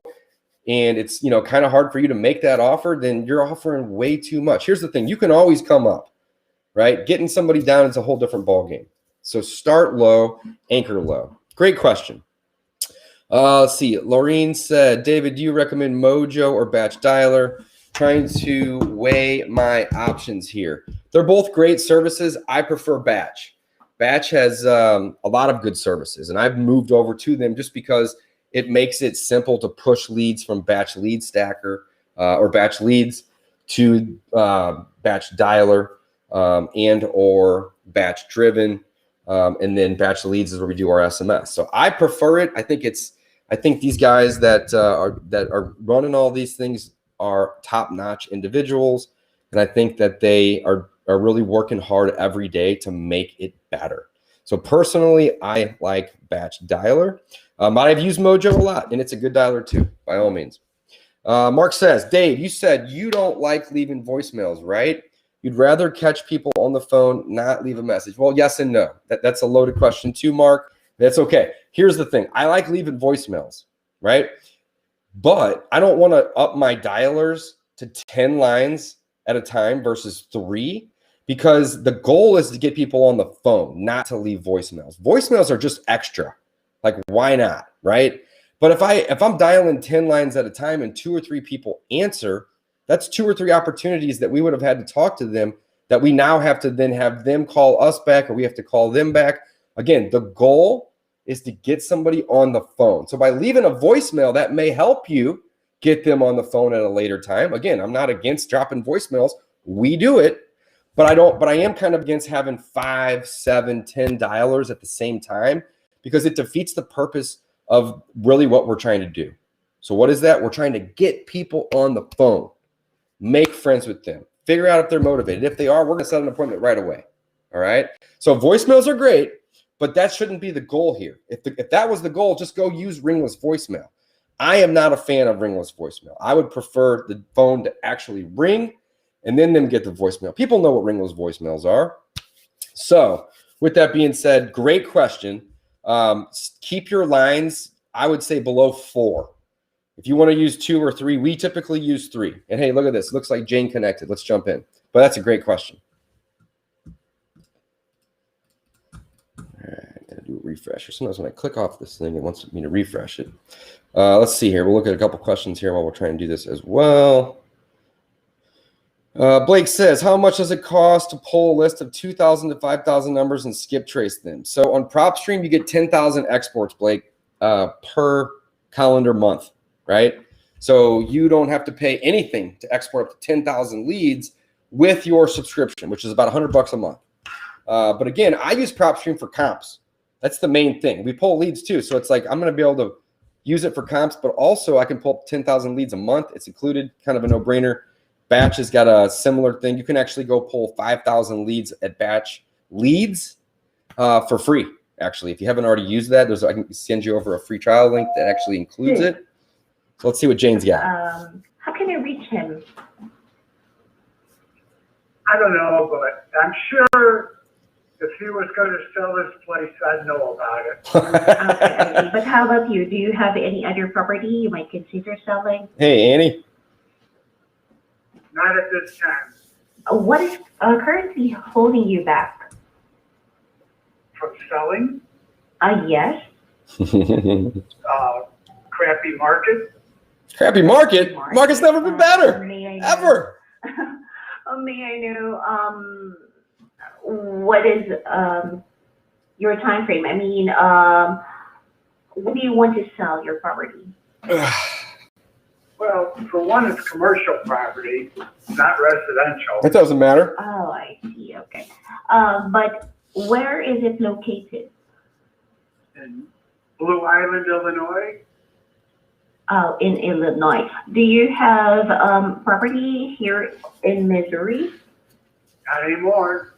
and it's, you know, kind of hard for you to make that offer, then you're offering way too much. Here's the thing. You can always come up, right? Getting somebody down is a whole different ballgame. So start low, anchor low. Great question. Let's see. Laureen said, David, do you recommend Mojo or BatchDialer? Trying to weigh my options here. They're both great services. I prefer Batch. Batch has a lot of good services, and I've moved over to them just because it makes it simple to push leads from Batch Lead Stacker or Batch Leads to BatchDialer and or Batch Driven, and then Batch Leads is where we do our SMS. So I prefer it. I think these guys that are running all these things are top-notch individuals, and I think that they are really working hard every day to make it better. So personally, I like BatchDialer. But I've used Mojo a lot, and it's a good dialer too, by all means. Mark says, Dave, you said you don't like leaving voicemails, right? You'd rather catch people on the phone, not leave a message. Well, yes and no. That's a loaded question too, Mark. That's okay. Here's the thing. I like leaving voicemails, right? But I don't want to up my dialers to 10 lines at a time versus 3, because the goal is to get people on the phone, not to leave voicemails. Voicemails are just extra. Like, why not, right? But if I'm dialing 10 lines at a time and 2 or 3 people answer, that's 2 or 3 opportunities that we would have had to talk to them that we now have to then have them call us back, or we have to call them back. Again, the goal is to get somebody on the phone. So by leaving a voicemail, that may help you get them on the phone at a later time. Again, I'm not against dropping voicemails. We do it, but I am kind of against having 5, 7, 10 dialers at the same time, because it defeats the purpose of really what we're trying to do. So what is that? We're trying to get people on the phone, make friends with them, figure out if they're motivated. If they are, we're going to set an appointment right away. All right. So voicemails are great, but that shouldn't be the goal here. If that was the goal, just go use ringless voicemail. I am not a fan of ringless voicemail. I would prefer the phone to actually ring and then them get the voicemail. People know what ringless voicemails are. So with that being said, great question. Keep your lines, I would say, below 4. If you want to use 2 or 3, we typically use 3. And hey, look at this. Looks like Jane connected. Let's jump in. But that's a great question. All right, gotta do a refresh. Sometimes when I click off this thing, it wants me to refresh it. Let's see here. We'll look at a couple questions here while we're trying to do this as well. Blake says, how much does it cost to pull a list of 2,000 to 5,000 numbers and skip trace them? So on PropStream, you get 10,000 exports, Blake, per calendar month, right? So you don't have to pay anything to export up to 10,000 leads with your subscription, which is about $100 a month. But again, I use PropStream for comps. That's the main thing. We pull leads too. So it's like, I'm going to be able to use it for comps, but also I can pull 10,000 leads a month. It's included, kind of a no-brainer. Batch has got a similar thing. You can actually go pull 5,000 leads at Batch Leads for free. Actually, if you haven't already used that, I can send you over a free trial link that actually includes it. So let's see what Jane's got. How can I reach him? I don't know, but I'm sure if he was going to sell this place, I'd know about it. Okay. But how about you? Do you have any other property you might consider selling? Hey, Annie. Not at this time. What is currently holding you back? From selling? Yes. Crappy market. Crappy market? Market's never been better. Ever. May I know what is your time frame? I mean, when do you want to sell your property? Well, for one, it's commercial property, not residential. It doesn't matter. Oh, I see. Okay. But where is it located? In Blue Island, Illinois. Oh, in Illinois. Do you have property here in Missouri? Not anymore.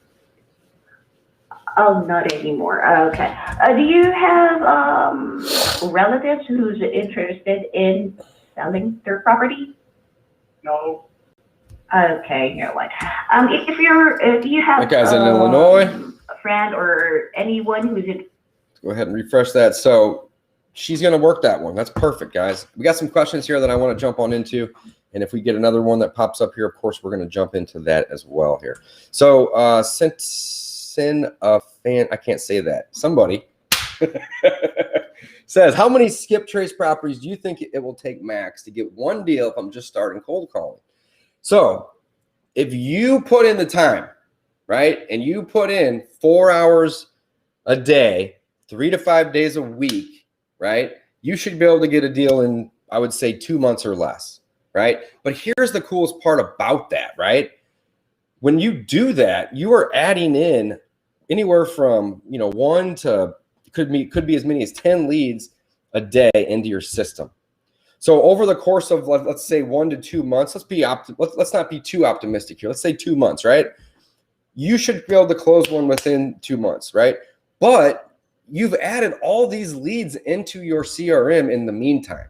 Oh, not anymore. Okay. Do you have relatives who's interested in selling their property? No. Okay, you know what? If you have That guy's in Illinois. a friend or anyone who's in. Go ahead and refresh that. So she's going to work that one. That's perfect, guys. We got some questions here that I want to jump on into. And if we get another one that pops up here, of course, we're going to jump into that as well here. So send a fan, I can't say that. Somebody says, how many skip trace properties do you think it will take max to get one deal if I'm just starting cold calling? So if you put in the time, right, and you put in 4 hours a day, 3 to 5 days a week, right, you should be able to get a deal in, I would say, 2 months or less, right? But here's the coolest part about that, right? When you do that, you are adding in anywhere from, 1 to could be as many as 10 leads a day into your system. So over the course of, let's say, 1 to 2 months, let's not be too optimistic here. Let's say 2 months, right? You should be able to close one within 2 months, right? But you've added all these leads into your CRM in the meantime.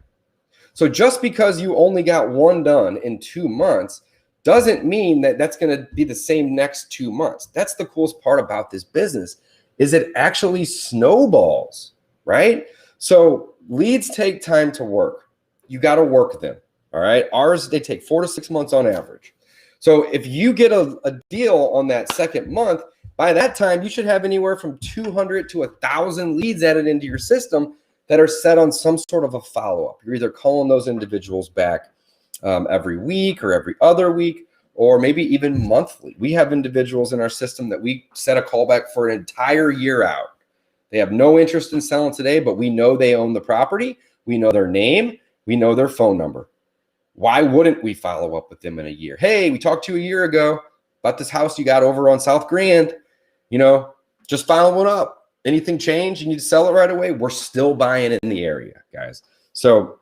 So just because you only got one done in 2 months doesn't mean that that's going to be the same next 2 months. That's the coolest part about this business, is it actually snowballs, right? So leads take time to work. You got to work them, all right? Ours, they take 4 to 6 months on average. So if you get a deal on that second month, by that time, you should have anywhere from 200 to 1,000 leads added into your system that are set on some sort of a follow-up. You're either calling those individuals back every week or every other week, or maybe even monthly. We have individuals in our system that we set a callback for an entire year out. They have no interest in selling today, but we know they own the property. We know their name. We know their phone number. Why wouldn't we follow up with them in a year? Hey, we talked to you a year ago about this house you got over on South Grand. Just following up. Anything changed? You need to sell it right away? We're still buying in the area, guys. So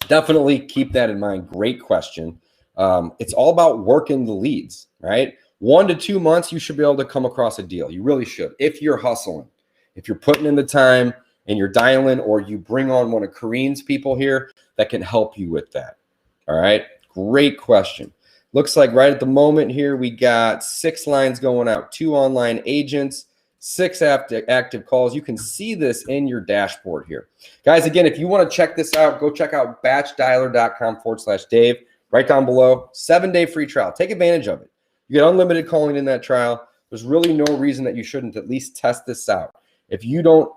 definitely keep that in mind. Great question. It's all about working the leads, right? 1 to 2 months, you should be able to come across a deal. You really should. If you're hustling, if you're putting in the time and you're dialing, or you bring on one of Kareen's people here that can help you with that. All right. Great question. Looks like right at the moment here, we got 6 lines going out, 2 online agents, 6 active calls. You can see this in your dashboard here. Guys, again, if you want to check this out, go check out batchdialer.com/Dave. Right down below, 7-day free trial. Take advantage of it. You get unlimited calling in that trial. There's really no reason that you shouldn't at least test this out. If you don't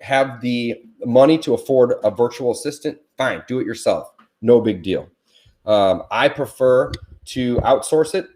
have the money to afford a virtual assistant, fine, do it yourself. No big deal. I prefer to outsource it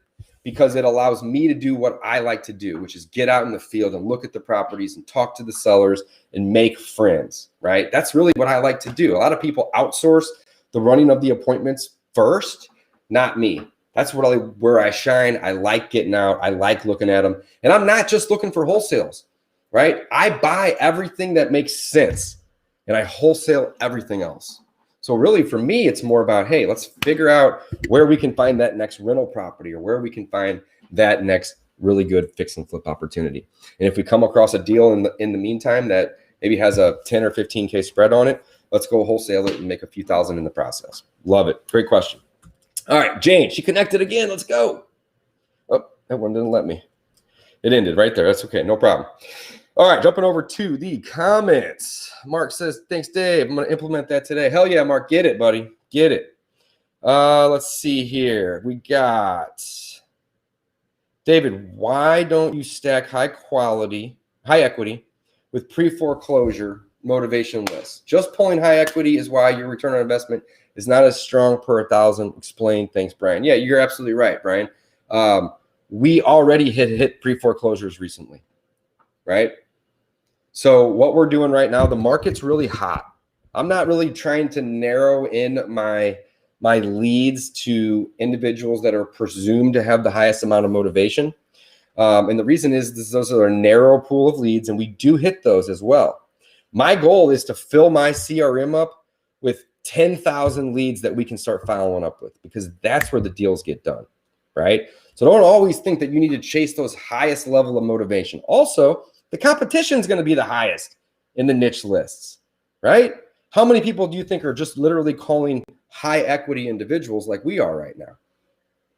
because it allows me to do what I like to do, which is get out in the field and look at the properties and talk to the sellers and make friends, right? That's really what I like to do. A lot of people outsource the running of the appointments first, not me. That's where I shine. I like getting out. I like looking at them. And I'm not just looking for wholesales, right? I buy everything that makes sense and I wholesale everything else. So really for me, it's more about, hey, let's figure out where we can find that next rental property or where we can find that next really good fix and flip opportunity. And if we come across a deal in the meantime that maybe has a 10 or 15K spread on it, let's go wholesale it and make a few thousand in the process. Love it. Great question. All right, Jane, she connected again. Let's go. Oh, that one didn't let me. It ended right there. That's okay. No problem. All right, jumping over to the comments. Mark says, thanks, Dave. I'm going to implement that today. Hell yeah, Mark. Get it, buddy. Get it. Let's see here. We got David. Why don't you stack high equity with pre-foreclosure motivation lists? Just pulling high equity is why your return on investment is not as strong per 1,000. Explain. Thanks, Brian. Yeah, you're absolutely right, Brian. We already hit pre-foreclosures recently, right? So what we're doing right now, the market's really hot. I'm not really trying to narrow in my leads to individuals that are presumed to have the highest amount of motivation. And the reason is those are a narrow pool of leads, and we do hit those as well. My goal is to fill my CRM up with 10,000 leads that we can start following up with, because that's where the deals get done, right? So don't always think that you need to chase those highest level of motivation. Also, the competition is going to be the highest in the niche lists, right? How many people do you think are just literally calling high equity individuals like we are right now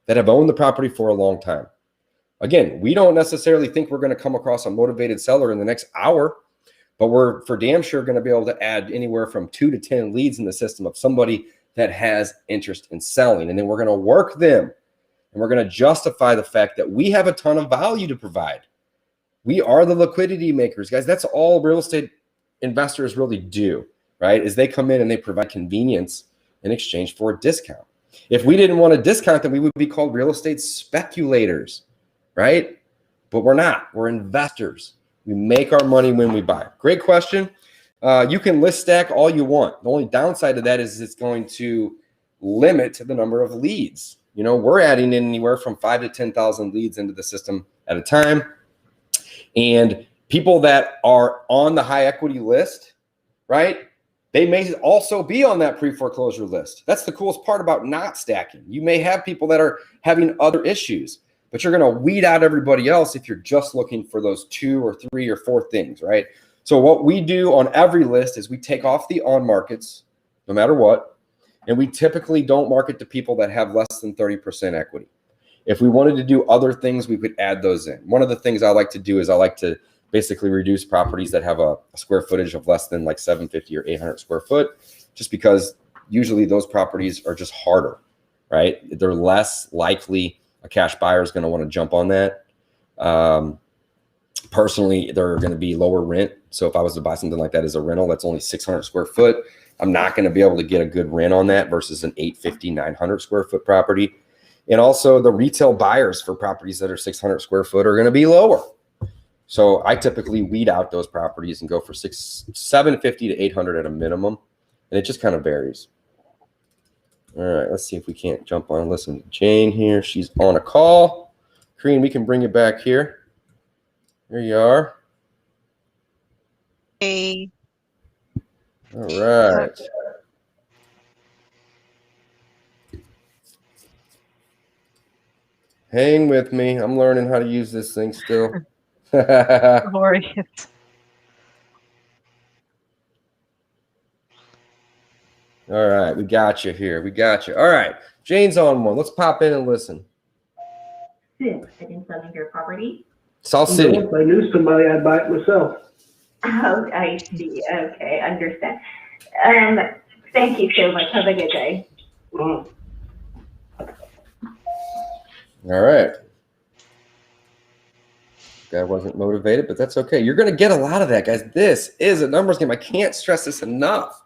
that have owned the property for a long time? Again, we don't necessarily think we're going to come across a motivated seller in the next hour. but we're for damn sure going to be able to add anywhere from 2 to 10 leads in the system of somebody that has interest in selling. And then we're going to work them, and we're going to justify the fact that we have a ton of value to provide. We are the liquidity makers, guys. That's all real estate investors really do, right? Is they come in and they provide convenience in exchange for a discount. If we didn't want a discount, then we would be called real estate speculators, right? But we're not. We're investors. We make our money when we buy. Great question. You can list stack all you want. The only downside of that is it's going to limit the number of leads. You know, we're adding in anywhere from 5,000 to 10,000 leads into the system at a time. And people that are on the high equity list, right? They may also be on that pre-foreclosure list. That's the coolest part about not stacking. You may have people that are having other issues, but you're going to weed out everybody else if you're just looking for those 2 or 3 or 4 things, right? So what we do on every list is we take off the on markets, no matter what, and we typically don't market to people that have less than 30% equity. If we wanted to do other things, we could add those in. One of the things I like to do is I like to basically reduce properties that have a square footage of less than like 750 or 800 square foot, just because usually those properties are just harder, right? They're less likely a cash buyer is going to want to jump on that. Personally, they're going to be lower rent. So if I was to buy something like that as a rental, that's only 600 square foot. I'm not going to be able to get a good rent on that versus an 850, 900 square foot property. And also the retail buyers for properties that are 600 square foot are going to be lower. So I typically weed out those properties and go for 750 to 800 at a minimum. And it just kind of varies. All right, let's see if we can't jump on and listen to Jane here. She's on a call. Kareen, we can bring you back here. Here you are. Hey. All right. Hang with me. I'm learning how to use this thing still. Don't worry. All right, we got you here. We got you. All right, Jane's on one. Let's pop in and listen. 6 in selling your property. South City. If I knew somebody, I'd buy it myself. Oh, I see. Okay, understand. Thank you so much. Have a good day. All right. Guy wasn't motivated, but that's okay. You're going to get a lot of that, guys. This is a numbers game. I can't stress this enough,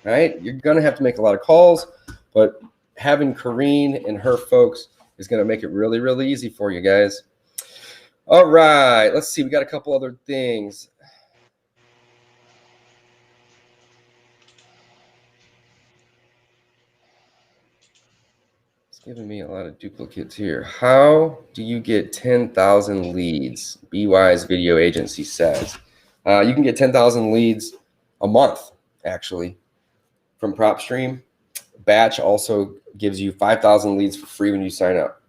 right? You're going to have to make a lot of calls, but having Kareen and her folks is going to make it really, really easy for you guys. All right. Let's see. We got a couple other things. Giving me a lot of duplicates here. How do you get 10,000 leads? BY's video agency says. You can get 10,000 leads a month, actually, from PropStream. Batch also gives you 5,000 leads for free when you sign up.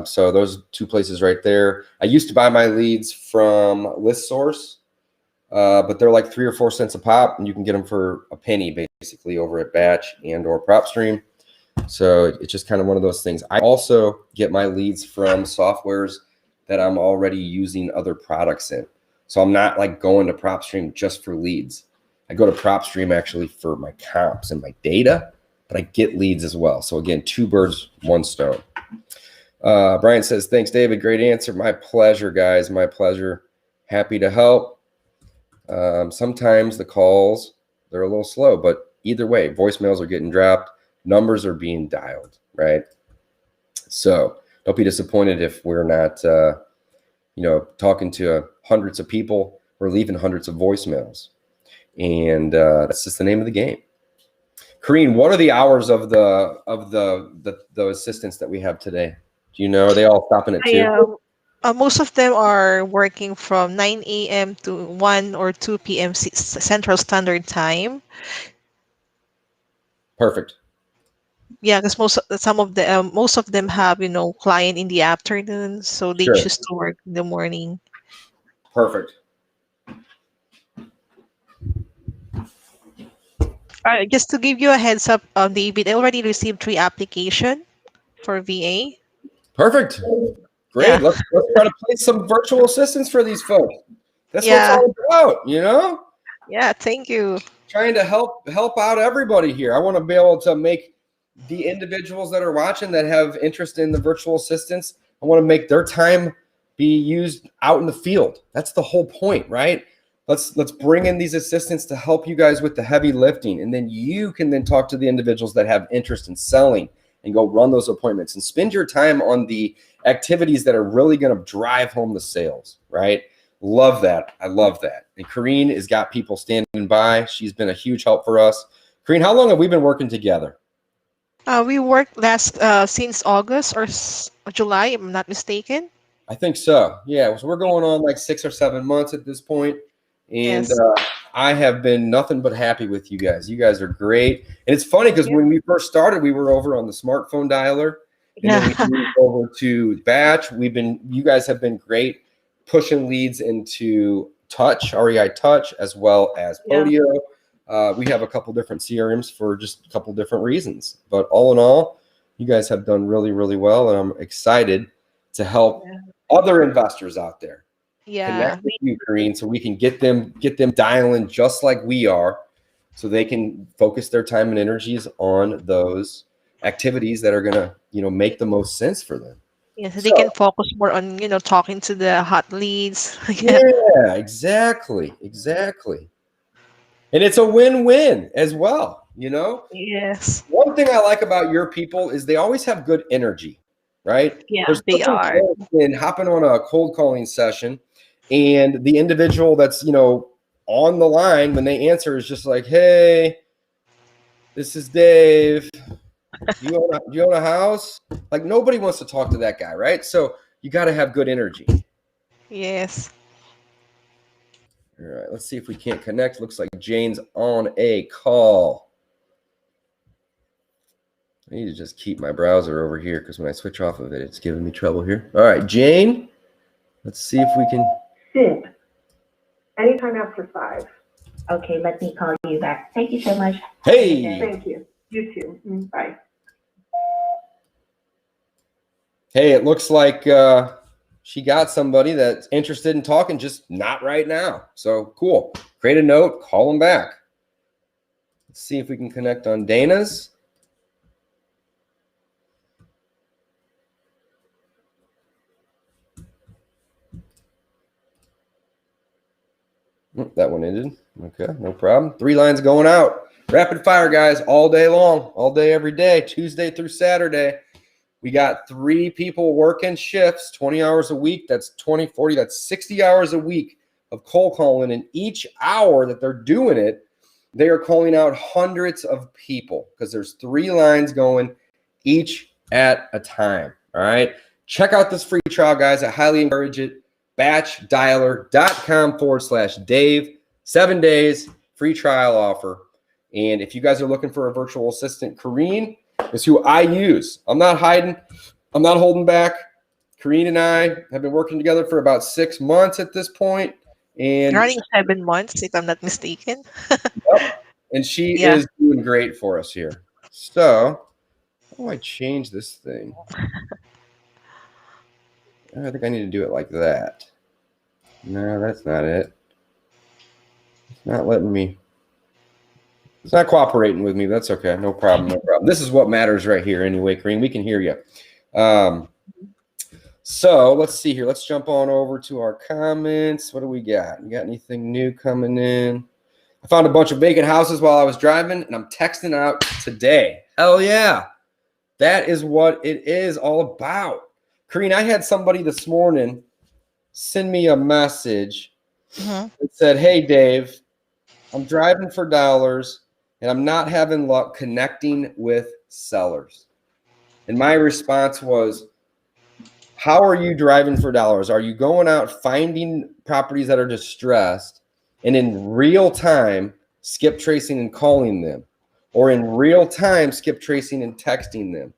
So those 2 places right there. I used to buy my leads from ListSource, but they're like 3 or 4 cents a pop, and you can get them for a penny, basically, over at Batch and or PropStream. So it's just kind of one of those things. I also get my leads from softwares that I'm already using other products in. So I'm not like going to PropStream just for leads. I go to PropStream actually for my comps and my data, but I get leads as well. So again, 2 birds, 1 stone. Brian says, thanks, David. Great answer. My pleasure, guys. My pleasure. Happy to help. Sometimes the calls, they're a little slow, but either way, voicemails are getting dropped. Numbers are being dialed, right? So don't be disappointed if we're not, talking to hundreds of people. We're leaving hundreds of voicemails, and that's just the name of the game. Kareen, what are the hours of the assistants that we have today? Do you know? Are they all stopping at 2? Most of them are working from 9 a.m. to 1 or 2 p.m. Central Standard Time. Perfect. Yeah, because most of them have client in the afternoon, so they Sure. choose to work in the morning. Perfect. All right, just to give you a heads up, David, I already received 3 applications for VA. Perfect. Great. Yeah. Let's try to place some virtual assistants for these folks. That's what it's all about, you know? Yeah, thank you. Trying to help out everybody here. I want to be able to make the individuals that are watching that have interest in the virtual assistants, I want to make their time be used out in the field. That's the whole point, right? Let's bring in these assistants to help you guys with the heavy lifting, and then you can then talk to the individuals that have interest in selling and go run those appointments and spend your time on the activities that are really going to drive home the sales, right? Love that. I love that. And Kareen has got people standing by. She's been a huge help for us. Kareen, how long have we been working together? We worked since August or July, if I'm not mistaken. I think so. Yeah, so we're going on like 6 or 7 months at this point. And Yes. I have been nothing but happy with you guys. You guys are great. And it's funny because when we first started, we were over on the smartphone dialer. And then we moved over to Batch. You guys have been great pushing leads into Touch, REI Touch, as well as Podio. We have a couple different CRMs for just a couple different reasons. But all in all, you guys have done really, really well. And I'm excited to help other investors out there. Connect with you, Kareen, so we can get them dialing just like we are, so they can focus their time and energies on those activities that are gonna, make the most sense for them. Yeah, so they can focus more on, talking to the hot leads. Yeah, exactly. And it's a win-win as well, Yes. One thing I like about your people is they always have good energy, right? Yeah, There's they nothing are. worse than hopping on a cold calling session and the individual that's, on the line when they answer is just like, hey, this is Dave. Do you own a house? Like, nobody wants to talk to that guy, right? So you got to have good energy. Yes. All right, let's see if we can't connect. Looks like Jane's on a call. I need to just keep my browser over here because when I switch off of it, it's giving me trouble here. All right, Jane, let's see if we can. Sid, anytime after 5. Okay, let me call you back. Thank you so much. Hey. Thank you. You too. Bye. Hey, it looks like she got somebody that's interested in talking, just not right now. So cool. Create a note, call them back. Let's see if we can connect on Dana's. That one ended. Okay, no problem. 3 lines going out. Rapid fire, guys, all day long, all day, every day, Tuesday through Saturday. We got 3 people working shifts, 20 hours a week. That's 20, 40, that's 60 hours a week of cold calling. And each hour that they're doing it, they are calling out hundreds of people because there's 3 lines going each at a time. All right. Check out this free trial, guys. I highly encourage it. BatchDialer.com/Dave. 7 days, free trial offer. And if you guys are looking for a virtual assistant, Kareen is who I use. I'm not hiding. I'm not holding back. Kareen and I have been working together for about 6 months at this point. And Running 7 months, if I'm not mistaken. Yep. And she is doing great for us here. So, how do I change this thing? I think I need to do it like that. No, that's not it. It's not letting me. It's not cooperating with me. That's okay. No problem. No problem. This is what matters right here anyway, Kareen. We can hear you. So let's see here. Let's jump on over to our comments. What do we got? You got anything new coming in? I found a bunch of vacant houses while I was driving, and I'm texting out today. Hell yeah. That is what it is all about. Kareen, I had somebody this morning send me a message that said, hey, Dave, I'm driving for dollars, and I'm not having luck connecting with sellers. And my response was, how are you driving for dollars? Are you going out finding properties that are distressed and in real time skip tracing and calling them? Or in real time skip tracing and texting them?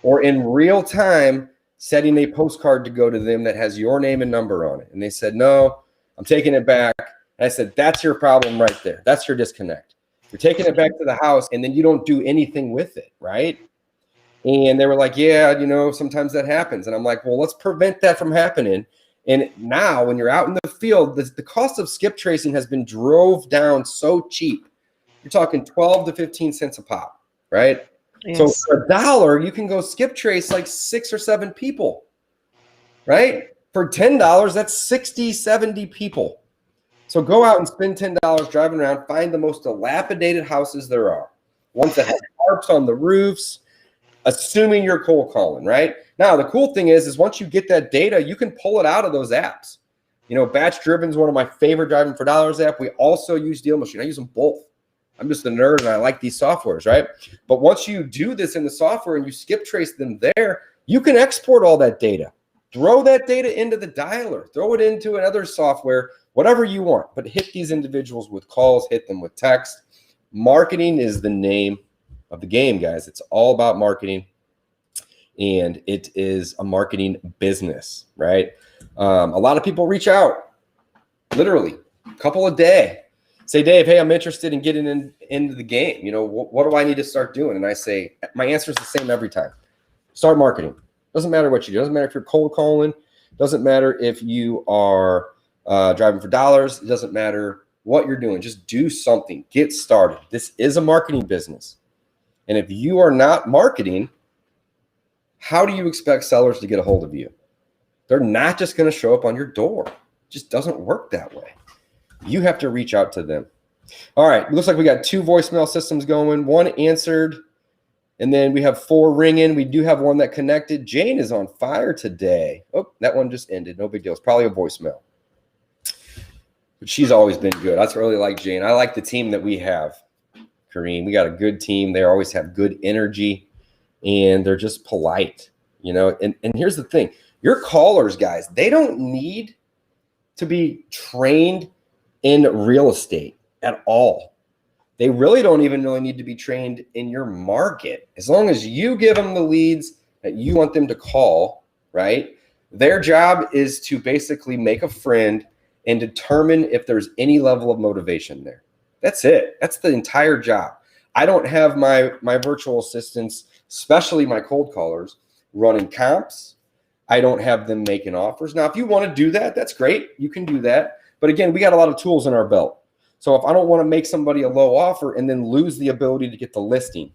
Or in real time setting a postcard to go to them that has your name and number on it? And they said, no, I'm taking it back. And I said, that's your problem right there. That's your disconnect. You're taking it back to the house and then you don't do anything with it, right? And they were like, yeah, sometimes that happens. And I'm like, well, let's prevent that from happening And now when you're out in the field, the cost of skip tracing has been drove down so cheap. You're talking 12 to 15 cents a pop, right? Yes. So for $1, you can go skip trace like 6 or 7 people, right? For $10, that's 60, 70 people. So go out and spend $10 driving around, find the most dilapidated houses there are, ones that have tarps on the roofs, assuming you're cold calling, right? Now, the cool thing is once you get that data, you can pull it out of those apps. You know, Batch Driven is one of my favorite driving for dollars app. We also use Deal Machine. I use them both. I'm just a nerd and I like these softwares, right? But once you do this in the software and you skip trace them there, you can export all that data. Throw that data into the dialer. Throw it into another software, whatever you want. But hit these individuals with calls, hit them with text. Marketing is the name of the game, guys. It's all about marketing. And it is a marketing business, right? A lot of people reach out, literally, a couple a day. Say, Dave, hey, I'm interested in getting into the game. You know, what do I need to start doing? And I say, my answer is the same every time. Start marketing. Doesn't matter what you do. Doesn't matter if you're cold calling. Doesn't matter if you are driving for dollars. It doesn't matter what you're doing. Just do something. Get started. This is a marketing business. And if you are not marketing, how do you expect sellers to get a hold of you? They're not just going to show up on your door. It just doesn't work that way. You have to reach out to them. All right. It looks like we got 2 voicemail systems going. 1 answered, and then we have 4 ringing. We do have 1 that connected. Jane is on fire today. Oh, that one just ended. No big deal. It's probably a voicemail. But she's always been good. I really like Jane. I like the team that we have, Kareem. We got a good team. They always have good energy, and they're just polite, you know. And here's the thing. Your callers, guys, they don't need to be trained in real estate at all. They really don't even really need to be trained in your market. As long as you give them the leads that you want them to call, right? Their job is to basically make a friend and determine if there's any level of motivation there. That's it. That's the entire job. I don't have my virtual assistants, especially my cold callers, running comps. I don't have them making offers. Now, if you want to do that, that's great. You can do that. But again, we got a lot of tools in our belt. So if I don't want to make somebody a low offer and then lose the ability to get the listing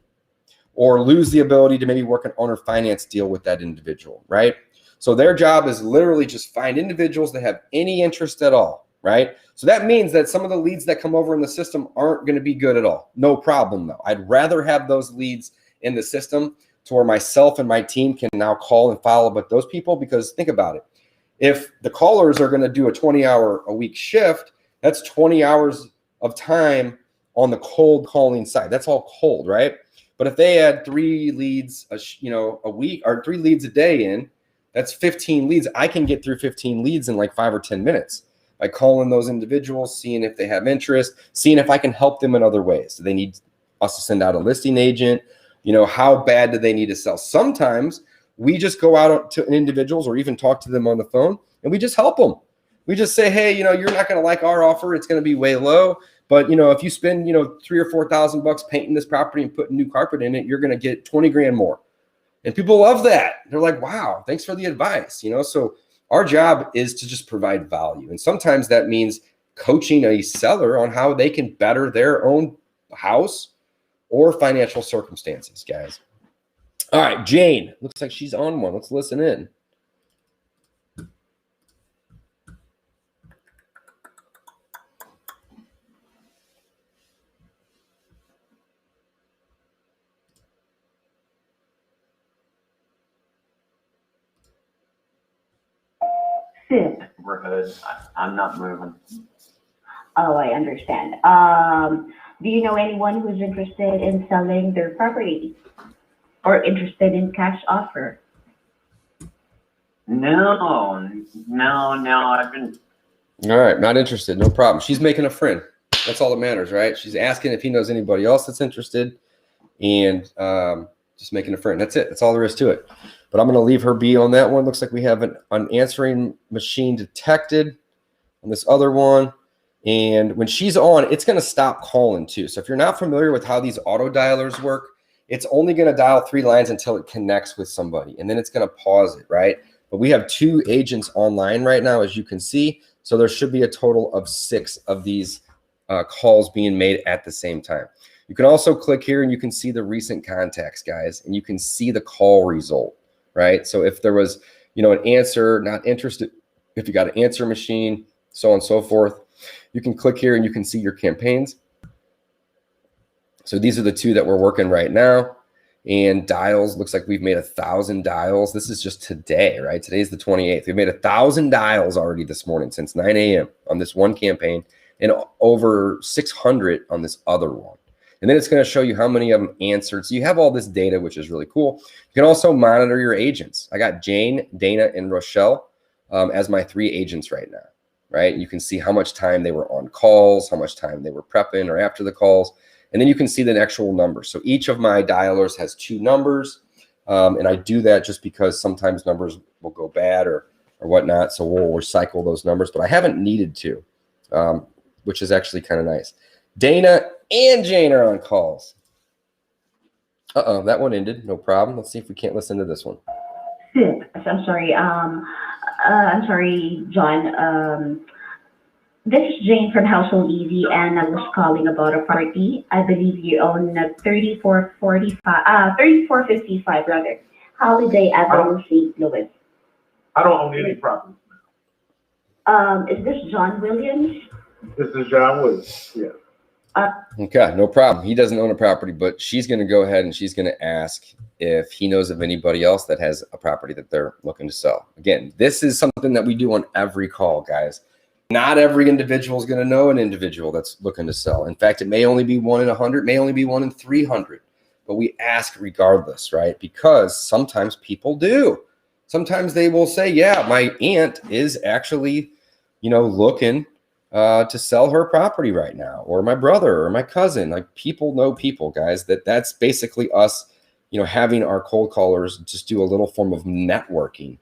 or lose the ability to maybe work an owner finance deal with that individual, right? So their job is literally just find individuals that have any interest at all, right? So that means that some of the leads that come over in the system aren't going to be good at all. No problem, though. I'd rather have those leads in the system to where myself and my team can now call and follow up with those people, because think about it. If the callers are going to do a 20-hour-a-week shift, that's 20 hours of time on the cold calling side. That's all cold, right? But if they had 3 leads, a week, or 3 leads a day in, that's 15 leads. I can get through 15 leads in like 5 or 10 minutes by calling those individuals, seeing if they have interest, seeing if I can help them in other ways. Do they need us to send out a listing agent? You know, how bad do they need to sell? Sometimes we just go out to individuals or even talk to them on the phone and we just help them. We just say, hey, you know, you're not going to like our offer. It's going to be way low. But, you know, if you spend, you know, $3,000 or $4,000 painting this property and putting new carpet in it, you're going to get 20 grand more. And people love that. They're like, wow, thanks for the advice. You know, so our job is to just provide value. And sometimes that means coaching a seller on how they can better their own house or financial circumstances, guys. All right, Jane, looks like she's on one. Let's listen in. Sip. We're good. I'm not moving. Oh, I understand. Do you know anyone who's interested in selling their property or interested in cash offer? No. I've been. All right, not interested. No problem. She's making a friend. That's all that matters, right? She's asking if he knows anybody else that's interested and just making a friend. That's it. That's all there is to it. But I'm going to leave her be on that one. Looks like we have an answering machine detected on this other one. And when she's on, it's going to stop calling too. So if you're not familiar with how these auto dialers work, it's only going to dial 3 lines until it connects with somebody. And then it's going to pause it, right? but we have 2 agents online right now, as you can see. So there should be a total of 6 of these calls being made at the same time. You can also click here and you can see the recent contacts, guys, and you can see the call result, right? So if there was, you know, an answer, not interested, if you got an answer machine, so on and so forth, you can click here and you can see your campaigns. So these are the 2 that we're working right now. And dials, looks like we've made 1,000 dials. This is just today, right? Today's the 28th. We've made 1,000 dials already this morning since 9 a.m. on this one campaign and over 600 on this other one. And then it's going to show you how many of them answered. So you have all this data, which is really cool. You can also monitor your agents. I got Jane, Dana, and Rochelle as my 3 agents right now, right? You can see how much time they were on calls, how much time they were prepping or after the calls. And then you can see the actual numbers. So each of my dialers has 2 numbers. And I do that just because sometimes numbers will go bad or whatnot. So we'll recycle those numbers, but I haven't needed to, which is actually kind of nice. Dana and Jane are on calls. Uh-oh, that one ended. No problem. Let's see if we can't listen to this one. I'm sorry. I'm sorry, John. This is Jane from Household Easy, and I was calling about a property. I believe you own 3455 rather. Holiday Avenue, St. Louis. I don't own any property. Is this John Williams? This is John Williams, yes. Okay, no problem. He doesn't own a property, but she's going to go ahead and she's going to ask if he knows of anybody else that has a property that they're looking to sell. Again, this is something that we do on every call, guys. Not every individual is going to know an individual that's looking to sell. In fact, it may only be 1 in 100, may only be 1 in 300, but we ask regardless, right? Because sometimes people do. Sometimes they will say, yeah, my aunt is actually, you know, looking to sell her property right now, or my brother or my cousin. Like, people know people, guys. That's basically us, you know, having our cold callers just do a little form of networking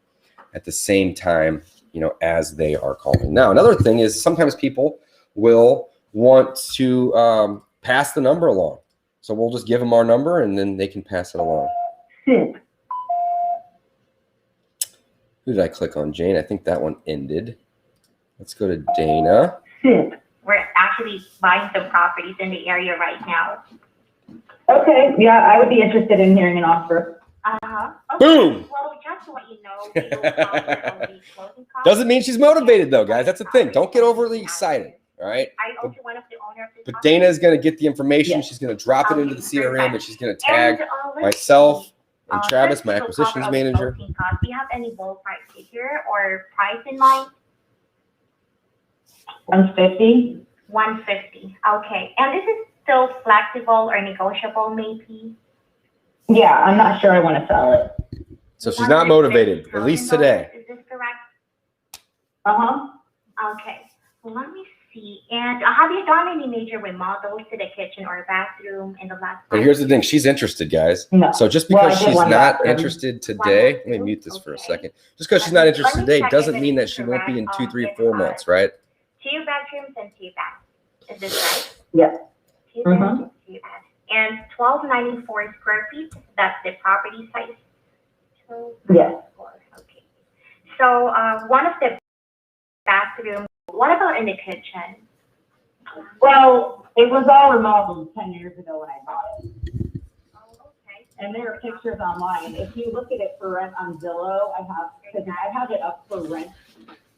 at the same time, you know, as they are calling. Now, another thing is sometimes people will want to pass the number along. So we'll just give them our number and then they can pass it along. Who did I click on? Jane. I think that one ended. Let's go to Dana. We're actually buying some properties in the area right now. Okay, yeah, I would be interested in hearing an offer. Okay. Boom! Well, just to let you know, we will cover all the closing costs. Doesn't mean she's motivated though, guys. That's the thing. Don't get overly excited. All right. I also one of the owner of this But property. Dana is going to get the information. Yes. She's going to drop it into the CRM and she's going to tag And, let's myself see. and Travis, First, my we will cover acquisitions all the manager. closing costs. Do you have any ballpark figure or price in mind? 150? 150. Okay. And this is still flexible or negotiable, maybe? Yeah, I'm not sure I want to sell it. So she's not motivated, at least today. Is this correct? Uh-huh. Okay. Well, let me see. And have you done any major remodels to the kitchen or bathroom in the last? But here's the thing. She's interested, guys. No. So just Well, I because did she's one not bathroom. interested today, let me mute this for a second. Just because she's not interested today doesn't mean that she won't be in 2, 3, 4 months, right? 2 bedrooms and 2 baths. Is this right? Yeah. 2 bedrooms, 2 baths. And 1294 square feet, that's the property size? Yes. Okay. So one of the bathroom, what about in the kitchen? Well, it was all remodeled 10 years ago when I bought it. Oh, okay. And there are pictures online. If you look at it for rent on Zillow, I have it up for rent.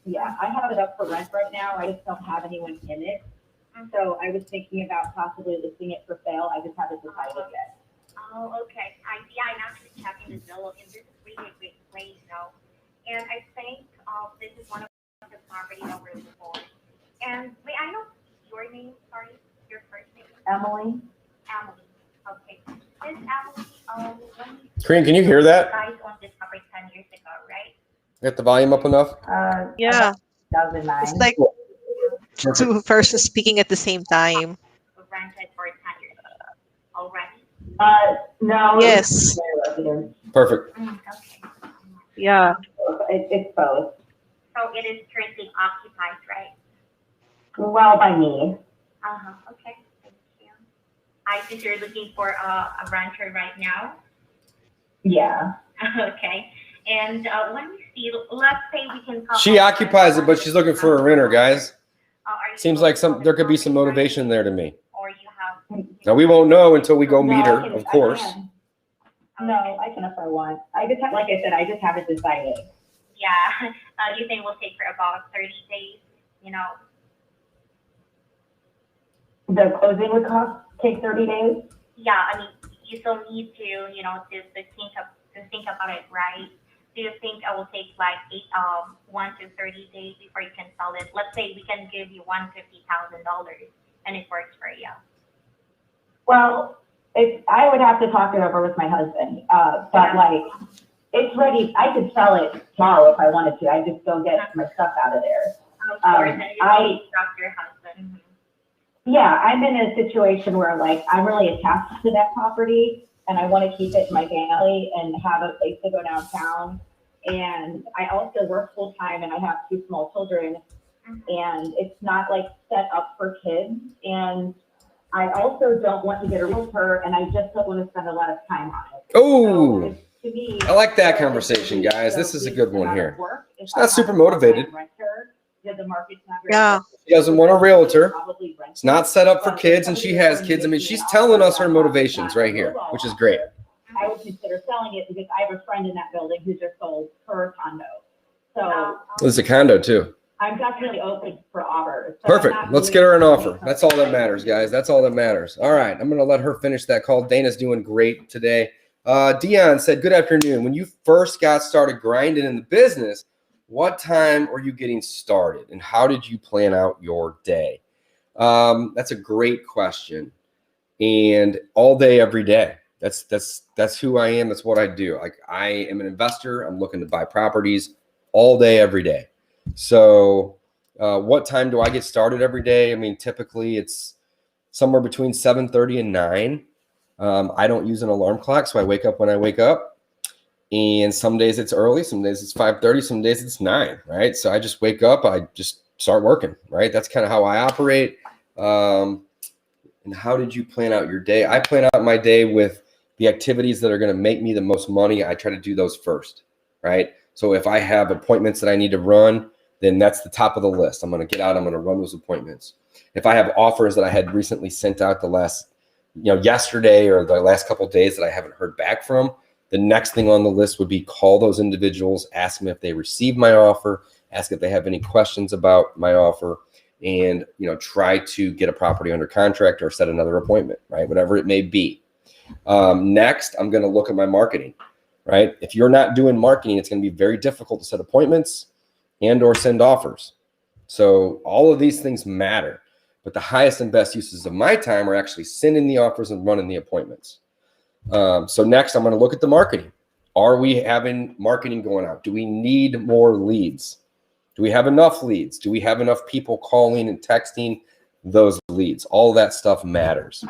Yeah, I have it up for rent right now. I just don't have anyone in it. So I was thinking about possibly listing it for sale. I just haven't decided yet. Oh, okay. I'm actually checking the Zillow, and this is really a great place, though. And I think this is one of the properties that we're looking for. And may I know your name? Sorry, your first name? Emily? Emily. Okay. This Emily, when you Korean, can you hear that? guys owned this property 10 years ago, right? Got the volume up enough? Yeah. 2009. It's like 2 persons speaking at the same time. Rented for 10 years already. No. Yes. Perfect. Okay. Yeah. It's both. So it is currently occupied, right? Well, by me. Okay. Thank you. I think you're looking for a renter right now. Yeah. Okay. And when we see, let's say we can come She up occupies with it, but she's looking for a renter, guys. are you Seems still like there could be some looking for motivation there to me. or you have Now we won't know until we go meet her, I can- of course. I can. No, I can if I want. I just have, like I said, I just haven't decided. Yeah, you think we'll take for about 30 days, you know? The closing would take 30 days? Yeah, I mean, you still need to, you know, to think about it, right? Do you think I will take like 1 to 30 days before you can sell it? Let's say we can give you $150,000 and it works for you. Well, I would have to talk it over with my husband, but like, it's ready. I could sell it tomorrow if I wanted to. I just go get my stuff out of there. Of course, and you can trust your husband. Yeah, I'm in a situation where like, I'm really attached to that property and I want to keep it in my family and have a place to go downtown. And I also work full time and I have 2 small children and it's not like set up for kids. And I also don't want to get a realtor and I just don't want to spend a lot of time on it. Oh, So to me, I like that conversation, guys. This is a good one here. She's not super motivated. The market's not Yeah. She doesn't want a realtor. Probably rent. It's not set up for kids, and she has kids. I mean, she's telling us her motivations right here, which is great. I would consider selling it because I have a friend in that building who just sold her condo. So It's a condo too. I'm definitely open for offers. So Perfect. I'm not Let's really- get her an offer. That's all that matters, guys. That's all that matters. All right. I'm going to let her finish that call. Dana's doing great today. Dion said, good afternoon. When you first got started grinding in the business, what time were you getting started and how did you plan out your day? That's a great question. And all day, every day. That's who I am. That's what I do. Like, I am an investor. I'm looking to buy properties all day, every day. So what time do I get started every day? I mean, typically it's somewhere between 7:30 and 9. I don't use an alarm clock, so I wake up when I wake up. And some days it's early, some days it's 5:30, some days it's 9, right? So I just wake up, I just start working, right? That's kind of how I operate. And how did you plan out your day? I plan out my day with the activities that are going to make me the most money. I try to do those first, right? So if I have appointments that I need to run, then that's the top of the list. I'm going to get out, I'm going to run those appointments. If I have offers that I had recently sent out the last, yesterday or the last couple of days that I haven't heard back from, the next thing on the list would be call those individuals, ask them if they received my offer, ask if they have any questions about my offer, and try to get a property under contract or set another appointment, right? Whatever it may be. Next, I'm going to look at my marketing, right? If you're not doing marketing, it's going to be very difficult to set appointments and or send offers. So all of these things matter, but the highest and best uses of my time are actually sending the offers and running the appointments. So next, I'm going to look at the marketing. Are we having marketing going out? Do we need more leads? Do we have enough leads? Do we have enough people calling and texting those leads? All that stuff matters.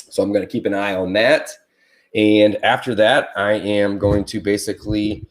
So I'm going to keep an eye on that. And after that, I am going to basically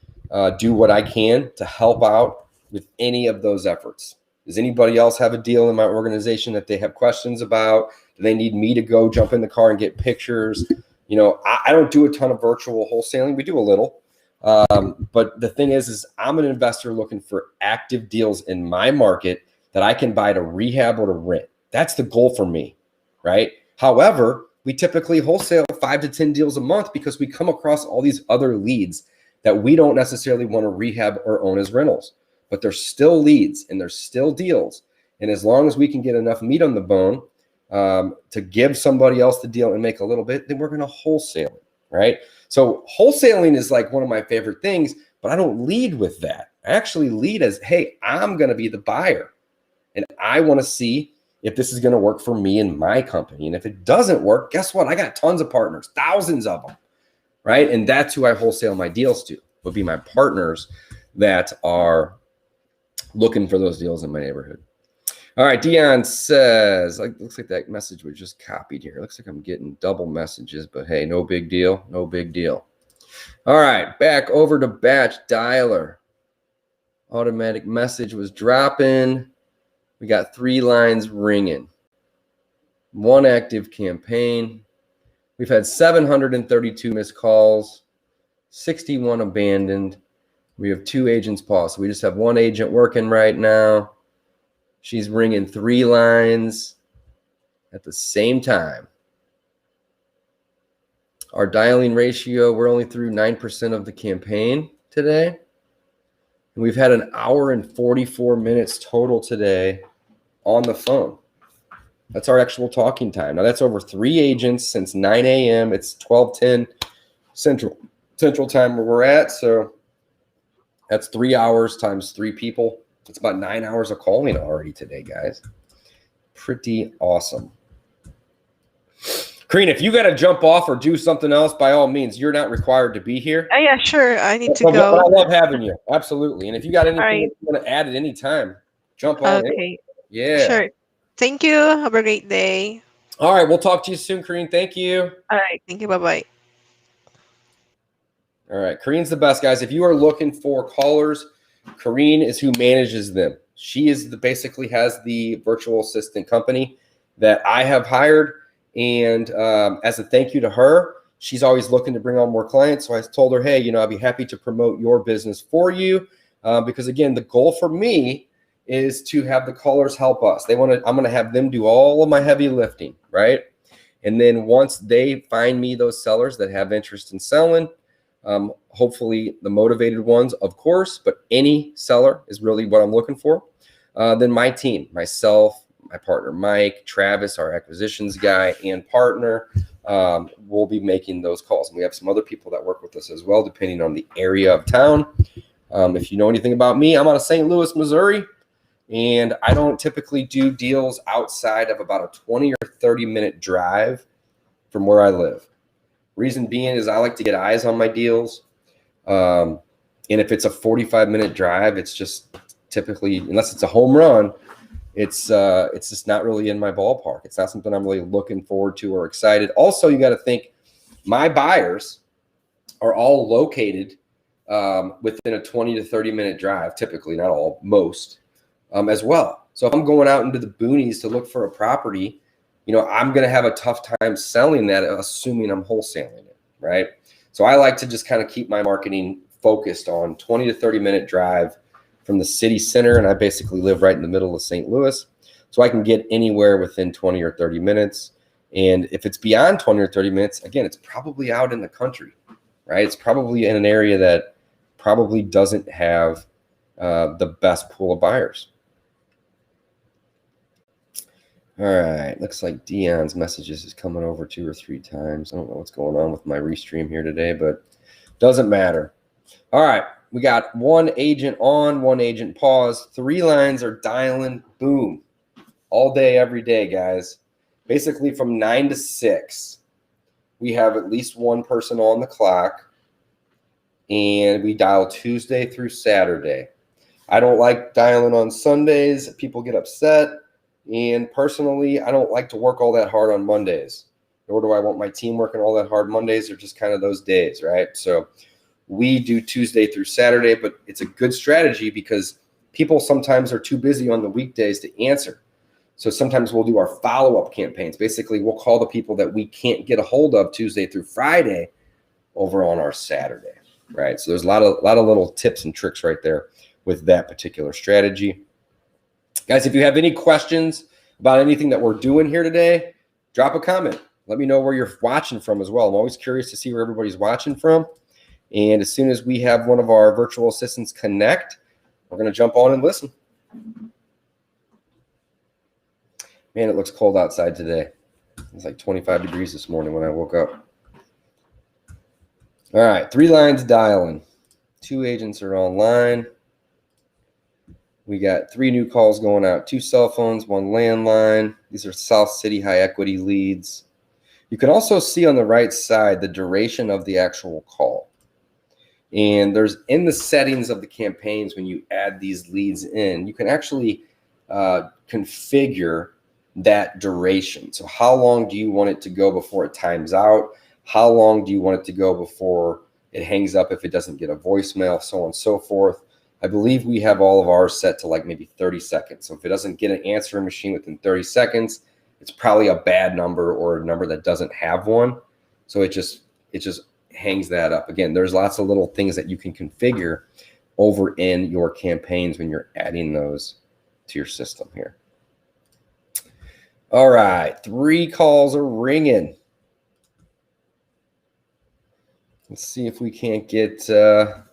do what I can to help out with any of those efforts. Does anybody else have a deal in my organization that they have questions about? Do they need me to go jump in the car and get pictures? I don't do a ton of virtual wholesaling. We do a little. But the thing is I'm an investor looking for active deals in my market that I can buy to rehab or to rent. That's the goal for me, right? However, we typically wholesale 5 to 10 deals a month because we come across all these other leads that we don't necessarily want to rehab or own as rentals. But there's still leads and there's still deals. And as long as we can get enough meat on the bone to give somebody else the deal and make a little bit, then we're going to wholesale it, right? So wholesaling is like one of my favorite things, but I don't lead with that. I actually lead as, hey, I'm going to be the buyer. And I want to see if this is going to work for me and my company. And if it doesn't work, guess what? I got tons of partners, thousands of them, right? And that's who I wholesale my deals to, would be my partners that are looking for those deals in my neighborhood. All right, Dion says, looks like that message was just copied here. Looks like I'm getting double messages, but hey, no big deal, no big deal. All right, back over to BatchDialer. Automatic message was dropping. We got 3 lines ringing. 1 active campaign. We've had 732 missed calls, 61 abandoned. We have 2 agents paused. So we just have 1 agent working right now. She's ringing 3 lines at the same time. Our dialing ratio, we're only through 9% of the campaign today. And we've had an hour and 44 minutes total today on the phone. That's our actual talking time. Now that's over 3 agents since 9 a.m. It's 12:10 Central time where we're at. So that's 3 hours times 3 people. It's about 9 hours of calling already today, guys. Pretty awesome. Karina, if you got to jump off or do something else, by all means, you're not required to be here. Oh, yeah, sure. I need to But go. I love having you. Absolutely. And if you got anything right. that you want to add at any time, jump on in. Okay. Yeah. Sure. Thank you. Have a great day. All right. We'll talk to you soon, Karine. Thank you. All right. Thank you. Bye-bye. All right. Karine's the best, guys. If you are looking for callers, Karine is who manages them. She is basically has the virtual assistant company that I have hired. And as a thank you to her, she's always looking to bring on more clients. So I told her, hey, I'd be happy to promote your business for you. Because again, the goal for me is to have the callers help us. I'm going to have them do all of my heavy lifting, right? And then once they find me those sellers that have interest in selling, hopefully the motivated ones, of course, but any seller is really what I'm looking for. Then my team, myself, my partner, Mike, Travis, our acquisitions guy and partner, will be making those calls. And we have some other people that work with us as well, depending on the area of town. If you know anything about me, I'm out of St. Louis, Missouri, and I don't typically do deals outside of about a 20 or 30-minute drive from where I live. Reason being is I like to get eyes on my deals. And if it's a 45-minute drive, it's just typically, unless it's a home run, it's just not really in my ballpark. It's not something I'm really looking forward to or excited. Also, you got to think my buyers are all located within a 20 to 30-minute drive, typically, not all, most, as well. So if I'm going out into the boonies to look for a property, I'm going to have a tough time selling that, assuming I'm wholesaling it, right? So I like to just kind of keep my marketing focused on 20 to 30-minute drive from the city center, and I basically live right in the middle of St. Louis, so I can get anywhere within 20 or 30 minutes. And if it's beyond 20 or 30 minutes, again, it's probably out in the country, right? It's probably in an area that probably doesn't have the best pool of buyers. All right, looks like Dion's messages is coming over 2 or 3 times. I don't know what's going on with my restream here today, but doesn't matter. All right. We got 1 agent on, 1 agent pause. 3 lines are dialing, boom, all day, every day, guys. Basically from 9 to 6, we have at least 1 person on the clock, and we dial Tuesday through Saturday. I don't like dialing on Sundays. People get upset, and personally, I don't like to work all that hard on Mondays, nor do I want my team working all that hard. Mondays are just kind of those days, right? So we do Tuesday through Saturday, but it's a good strategy because people sometimes are too busy on the weekdays to answer. So sometimes we'll do our follow-up campaigns. Basically, we'll call the people that we can't get a hold of Tuesday through Friday over on our Saturday, right? So there's a lot of little tips and tricks right there with that particular strategy. Guys, if you have any questions about anything that we're doing here today, drop a comment. Let me know where you're watching from as well. I'm always curious to see where everybody's watching from. And as soon as we have one of our virtual assistants connect, we're going to jump on and listen. Man, it looks cold outside today. It's like 25 degrees this morning when I woke up. All right, 3 lines dialing. 2 agents are online. We got 3 new calls going out. 2 cell phones, 1 landline. These are South City high equity leads. You can also see on the right side the duration of the actual call. And there's in the settings of the campaigns, when you add these leads in, you can actually configure that duration. So how long do you want it to go before it times out? How long do you want it to go before it hangs up if it doesn't get a voicemail, so on and so forth? I believe we have all of ours set to like maybe 30 seconds. So if it doesn't get an answering machine within 30 seconds, it's probably a bad number or a number that doesn't have one. So it just hangs that up. Again, there's lots of little things that you can configure over in your campaigns when you're adding those to your system here. All right, 3 calls are ringing. Let's see if we can't get a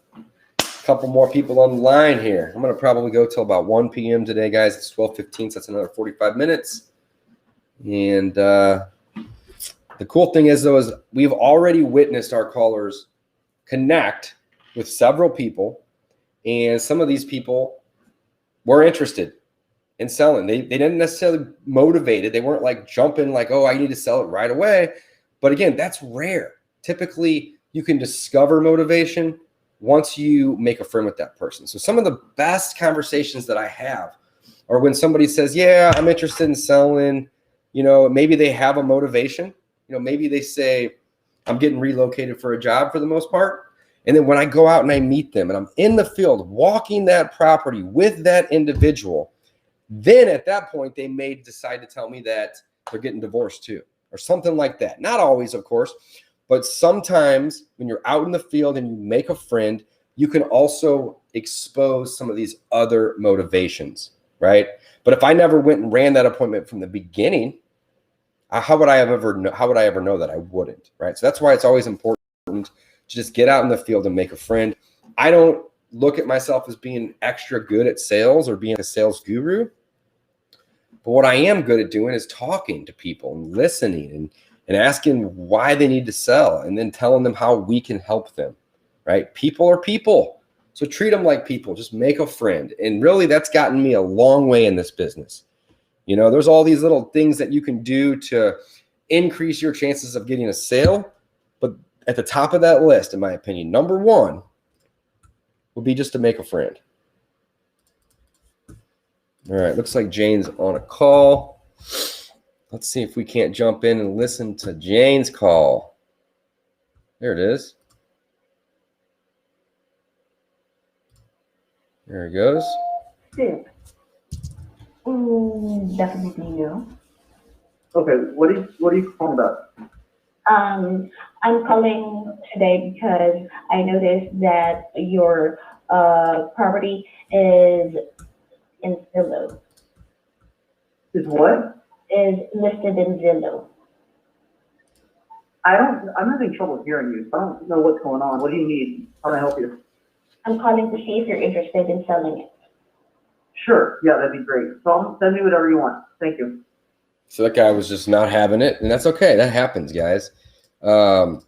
couple more people on the line here. I'm going to probably go till about 1 p.m. today, guys. It's 12:15, so that's another 45 minutes. And the cool thing is, though, is we've already witnessed our callers connect with several people, and some of these people were interested in selling. They didn't necessarily motivated. They weren't like jumping like, oh, I need to sell it right away. But again, that's rare. Typically, you can discover motivation once you make a friend with that person. So some of the best conversations that I have are when somebody says, yeah, I'm interested in selling. You know, maybe they have a motivation. You know, maybe they say, I'm getting relocated for a job for the most part. And then when I go out and I meet them and I'm in the field walking that property with that individual, then at that point, they may decide to tell me that they're getting divorced too, or something like that. Not always, of course, but sometimes when you're out in the field and you make a friend, you can also expose some of these other motivations, right? But if I never went and ran that appointment from the beginning, how would I ever know that? I wouldn't, right? So that's why it's always important to just get out in the field and make a friend. I don't look at myself as being extra good at sales or being a sales guru. But what I am good at doing is talking to people and listening and asking why they need to sell and then telling them how we can help them, right? People are people. So treat them like people. Just make a friend. And really, that's gotten me a long way in this business. You know, there's all these little things that you can do to increase your chances of getting a sale. But at the top of that list, in my opinion, number 1 would be just to make a friend. All right, looks like Jane's on a call. Let's see if we can't jump in and listen to Jane's call. There it is. There it goes. Six. Definitely no. Okay, what are you calling about? I'm calling today because I noticed that your property is in Zillow. Is what? Is listed in Zillow. I'm having trouble hearing you, so I don't know what's going on. What do you need? How can I help you? I'm calling to see if you're interested in selling it. Sure, yeah, that'd be great. So send me whatever you want. Thank you. So that guy was just not having it, and that's okay. That happens, guys. Again,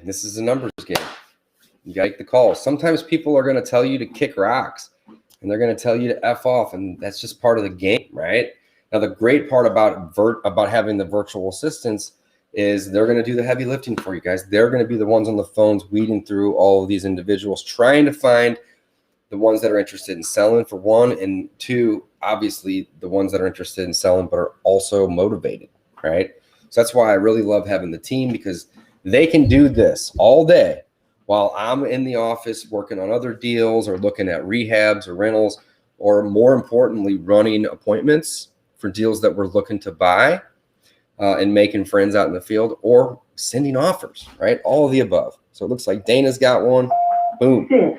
this is a numbers game. You got to take the calls. Sometimes people are going to tell you to kick rocks, and they're going to tell you to F off, and that's just part of the game, right? Now, the great part about having the virtual assistants is they're going to do the heavy lifting for you guys. They're going to be the ones on the phones weeding through all of these individuals, trying to find the ones that are interested in selling, for 1, and 2, obviously the ones that are interested in selling but are also motivated, right? So that's why I really love having the team, because they can do this all day while I'm in the office working on other deals or looking at rehabs or rentals, or more importantly, running appointments for deals that we're looking to buy, and making friends out in the field, or sending offers, right? All of the above. So it looks like Dana's got one. Boom. And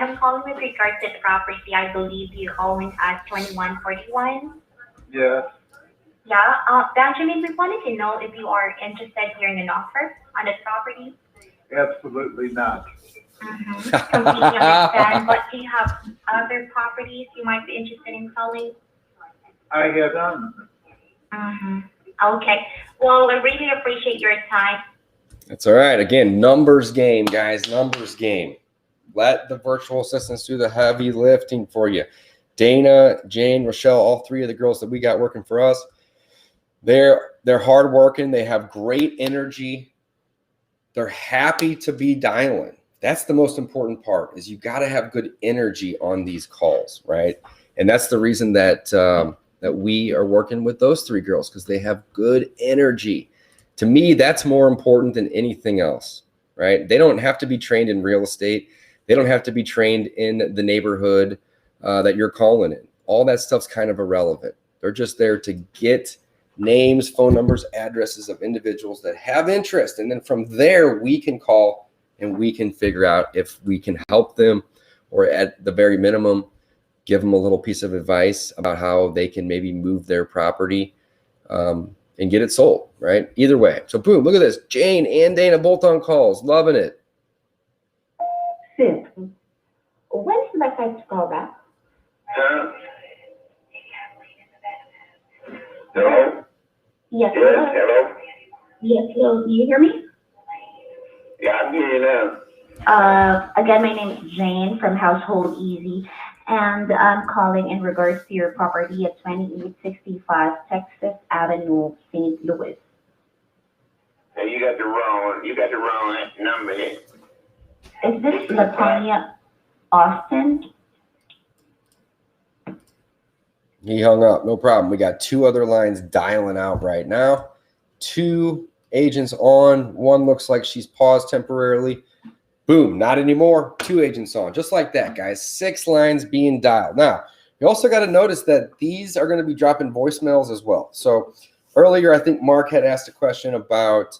I'm calling with regard to the property. I believe you own at 2141. Yes. Yeah, Benjamin, we wanted to know if you are interested in hearing an offer on this property. Absolutely not. Completely understand. But do you have other properties you might be interested in selling? I have none. Okay. Well, I really appreciate your time. That's all right. Again, numbers game, guys. Numbers game. Let the virtual assistants do the heavy lifting for you. Dana, Jane, Rochelle, all 3 of the girls that we got working for us, they're hardworking. They have great energy. They're happy to be dialing. That's the most important part, is you got to have good energy on these calls, right? And that's the reason that that we are working with those 3 girls, because they have good energy. To me, that's more important than anything else, right? They don't have to be trained in real estate. They don't have to be trained in the neighborhood that you're calling in. All that stuff's kind of irrelevant. They're just there to get names, phone numbers, addresses of individuals that have interest. And then from there, we can call and we can figure out if we can help them, or at the very minimum, give them a little piece of advice about how they can maybe move their property and get it sold, right? Either way. So boom, look at this. Jane and Dana both on calls. Loving it. Sid, when's the best time to call back? Hello? Yes, Yes, hello? hello? Yes, hello, do you hear me? Yeah, I can hear you now. Again, my name is Jane from Household Easy, and I'm calling in regards to your property at 2865 Texas Avenue, St. Louis. Hey, you got the wrong number here. Is this Latonya Austin? He hung up. No problem. We got 2 other lines dialing out right now. 2 agents on. One looks like she's paused temporarily. Boom, not anymore. 2 agents on. Just like that, guys. 6 lines being dialed. Now, you also got to notice that these are going to be dropping voicemails as well. So earlier, I think Mark had asked a question about,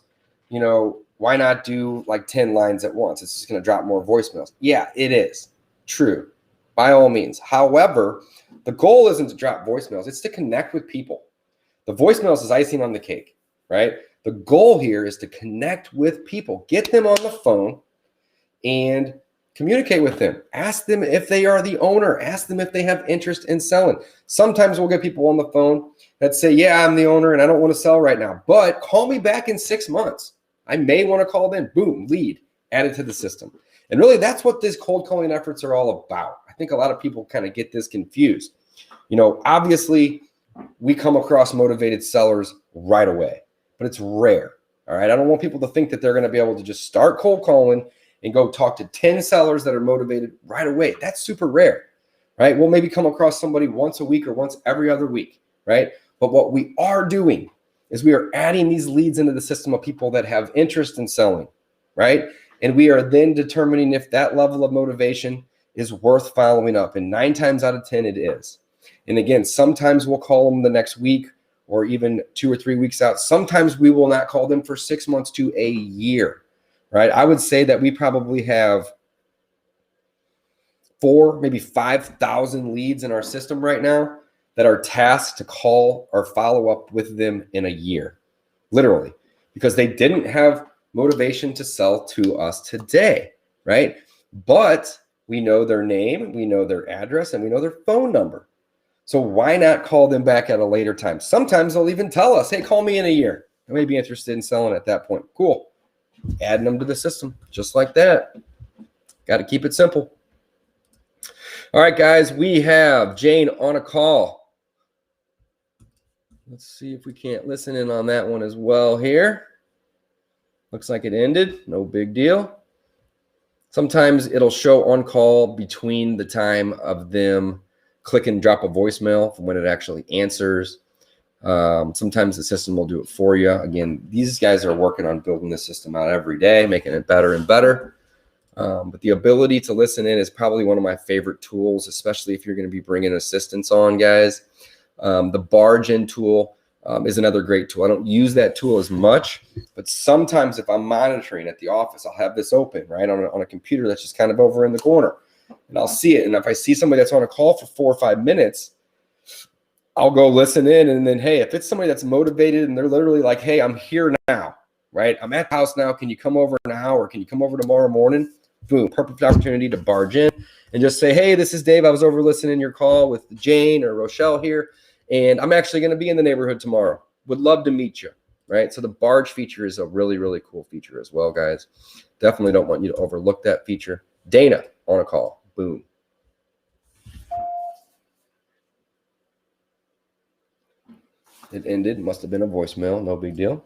you know, why not do like 10 lines at once? It's just going to drop more voicemails. Yeah, it is. True. By all means. However, the goal isn't to drop voicemails. It's to connect with people. The voicemails is icing on the cake, right? The goal here is to connect with people. Get them on the phone and communicate with them. Ask them if they are the owner. Ask them if they have interest in selling. Sometimes we'll get people on the phone that say, yeah, I'm the owner and I don't want to sell right now, but call me back in 6 months. I may want to call them. Boom, lead, add it to the system. And really, that's what these cold calling efforts are all about. I think a lot of people kind of get this confused. You know, obviously, we come across motivated sellers right away, but it's rare. All right. I don't want people to think that they're going to be able to just start cold calling and go talk to 10 sellers that are motivated right away. That's super rare, right? We'll maybe come across somebody once a week or once every other week, right? But what we are doing is we are adding these leads into the system of people that have interest in selling, right? And we are then determining if that level of motivation is worth following up. And 9 times out of 10, it is. And again, sometimes we'll call them the next week or even 2 or 3 weeks out. Sometimes we will not call them for 6 months to a year, right? I would say that we probably have 4, maybe 5,000 leads in our system right now that are tasked to call or follow up with them in a year, literally, because they didn't have motivation to sell to us today, right? But we know their name, we know their address, and we know their phone number. So why not call them back at a later time? Sometimes they'll even tell us, hey, call me in a year. I may be interested in selling at that point. Cool. Adding them to the system just like that. Got to keep it simple. All right, guys, we have Jane on a call. Let's see if we can't listen in on that one as well here. Looks like it ended. No big deal. Sometimes it'll show on call between the time of them click and drop a voicemail from when it actually answers. Sometimes the system will do it for you. Again, these guys are working on building this system out every day, making it better and better. But the ability to listen in is probably one of my favorite tools, especially if you're going to be bringing assistants on, guys. The barge in tool is another great tool. I don't use that tool as much, but sometimes if I'm monitoring at the office, I'll have this open, right, on a computer that's just kind of over in the corner. And I'll see it. And if I see somebody that's on a call for 4 or 5 minutes, I'll go listen in. And then, hey, if it's somebody that's motivated and they're literally like, hey, I'm here now, right? I'm at the house now. Can you come over now? Or can you come over tomorrow morning? Boom, perfect opportunity to barge in and just say, hey, this is Dave. I was over listening your call with Jane or Rochelle here. And I'm actually going to be in the neighborhood tomorrow. Would love to meet you, right? So the barge feature is a really, really cool feature as well, guys. Definitely don't want you to overlook that feature. Dana on a call. Boom. It ended. Must have been a voicemail. No big deal.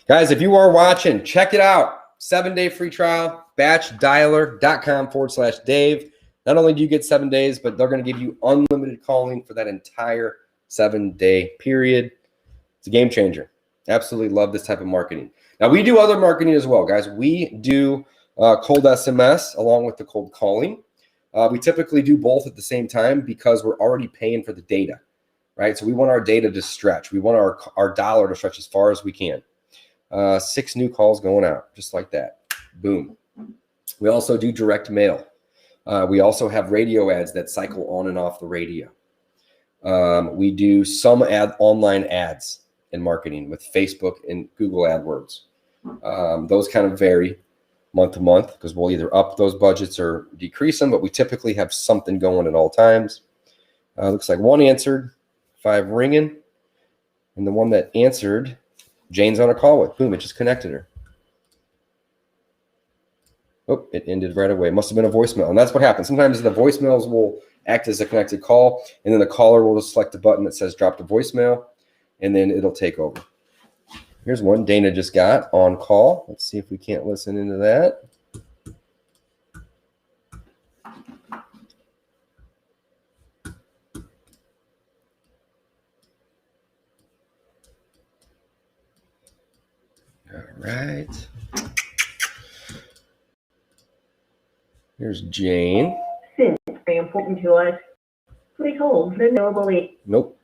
Guys, if you are watching, check it out. 7-day free trial, BatchDialer.com/Dave. Not only do you get 7 days, but they're going to give you unlimited calling for that entire 7-day period. It's a game changer. Absolutely love this type of marketing. Now, we do other marketing as well, guys. We do cold SMS along with the cold calling. We typically do both at the same time because we're already paying for the data, right? So we want our data to stretch. We want our dollar to stretch as far as we can. 6 new calls going out, just like that. Boom. We also do direct mail. We also have radio ads that cycle on and off the radio. We do some online ads in marketing with Facebook and Google AdWords. Those kind of vary month to month because we'll either up those budgets or decrease them, but we typically have something going at all times. Looks like one answered, 5 ringing, and the one that answered, Jane's on a call with. Boom, it just connected her. Oh, it ended right away. Must have been a voicemail. And that's what happens. Sometimes the voicemails will act as a connected call, and then the caller will just select the button that says drop the voicemail, and then it'll take over. Here's one Dana just got on call. Let's see if we can't listen into that. All right. Here's Jane. It's very important to us. Please hold. The available lead. Nope.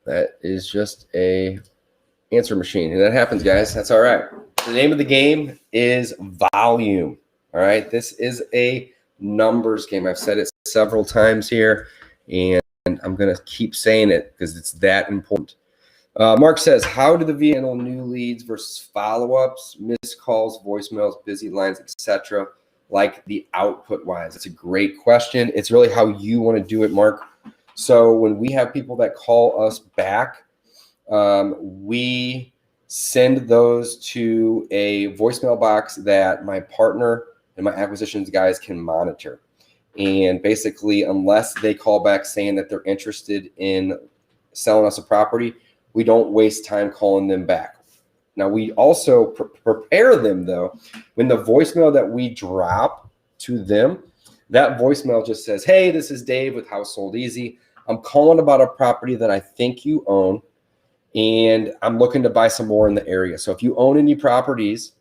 That is just a answer machine. And that happens, guys. That's all right. The name of the game is volume. All right. This is a numbers game. I've said it several times here, and I'm going to keep saying it because it's that important. Mark says, how do the VA handle new leads versus follow-ups, missed calls, voicemails, busy lines, etc., like the output wise? It's a great question. It's really how you want to do it, Mark. So when we have people that call us back, we send those to a voicemail box that my partner and my acquisitions guys can monitor. And basically, unless they call back saying that they're interested in selling us a property, we don't waste time calling them back. Now, we also prepare them, though, when the voicemail that we drop to them, that voicemail just says, hey, this is Dave with Household Easy. I'm calling about a property that I think you own, and I'm looking to buy some more in the area. So if you own any properties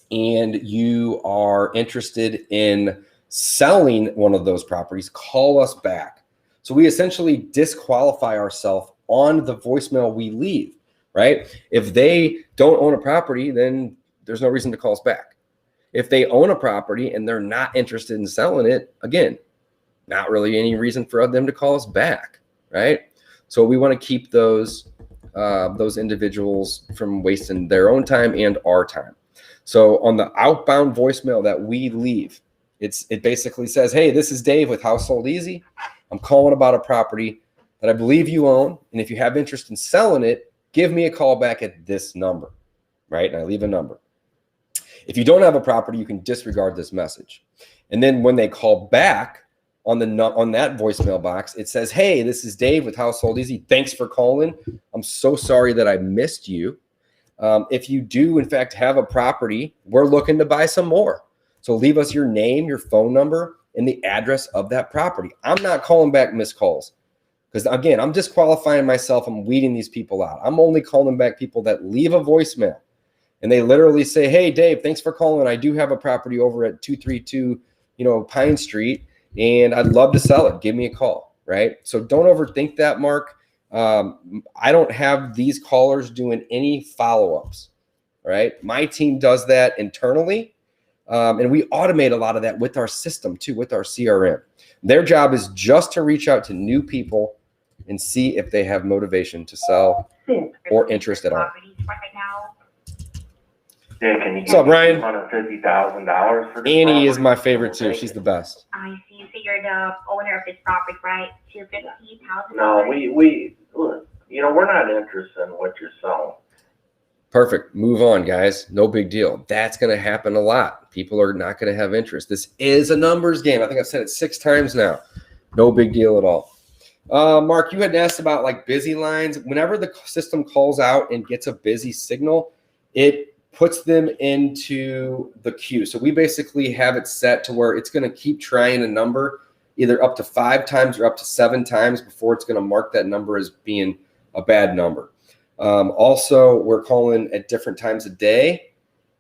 and you are interested in selling one of those properties, call us back. So we essentially disqualify ourselves on the voicemail we leave, right? If they don't own a property, then there's no reason to call us back. If they own a property and they're not interested in selling it, again, not really any reason for them to call us back, right? So we want to keep those individuals from wasting their own time and our time. So on the outbound voicemail that we leave, it basically says, hey, this is Dave with Household Easy. I'm calling about a property that I believe you own, and if you have interest in selling it, give me a call back at this number, right? And I leave a number. If you don't have a property, you can disregard this message. And then when they call back on that voicemail box, it says, hey, this is Dave with Household Easy. Thanks for calling. I'm so sorry that I missed you. If you do, in fact, have a property, we're looking to buy some more. So leave us your name, your phone number, and the address of that property. I'm not calling back missed calls because, again, I'm disqualifying myself. I'm weeding these people out. I'm only calling back people that leave a voicemail. And they literally say, hey, Dave, thanks for calling. I do have a property over at 232, Pine Street, and I'd love to sell it. Give me a call, right? So don't overthink that, Mark. I don't have these callers doing any follow-ups, right? My team does that internally, and we automate a lot of that with our system too, with our CRM. Their job is just to reach out to new people and see if they have motivation to sell or interest at all. Yeah, can you What's up, Ryan? $150,000 for this Annie property? is my favorite too. She's the best. I see. So you're the owner of this property, right? $250,000. No, we look, we're not interested in what you're selling. Perfect. Move on, guys. No big deal. That's going to happen a lot. People are not going to have interest. This is a numbers game. I think I've said it 6 times now. No big deal at all. Mark, you had asked about like busy lines. Whenever the system calls out and gets a busy signal, it puts them into the queue. So we basically have it set to where it's going to keep trying a number either up to 5 times or up to 7 times before it's going to mark that number as being a bad number. Also, we're calling at different times of day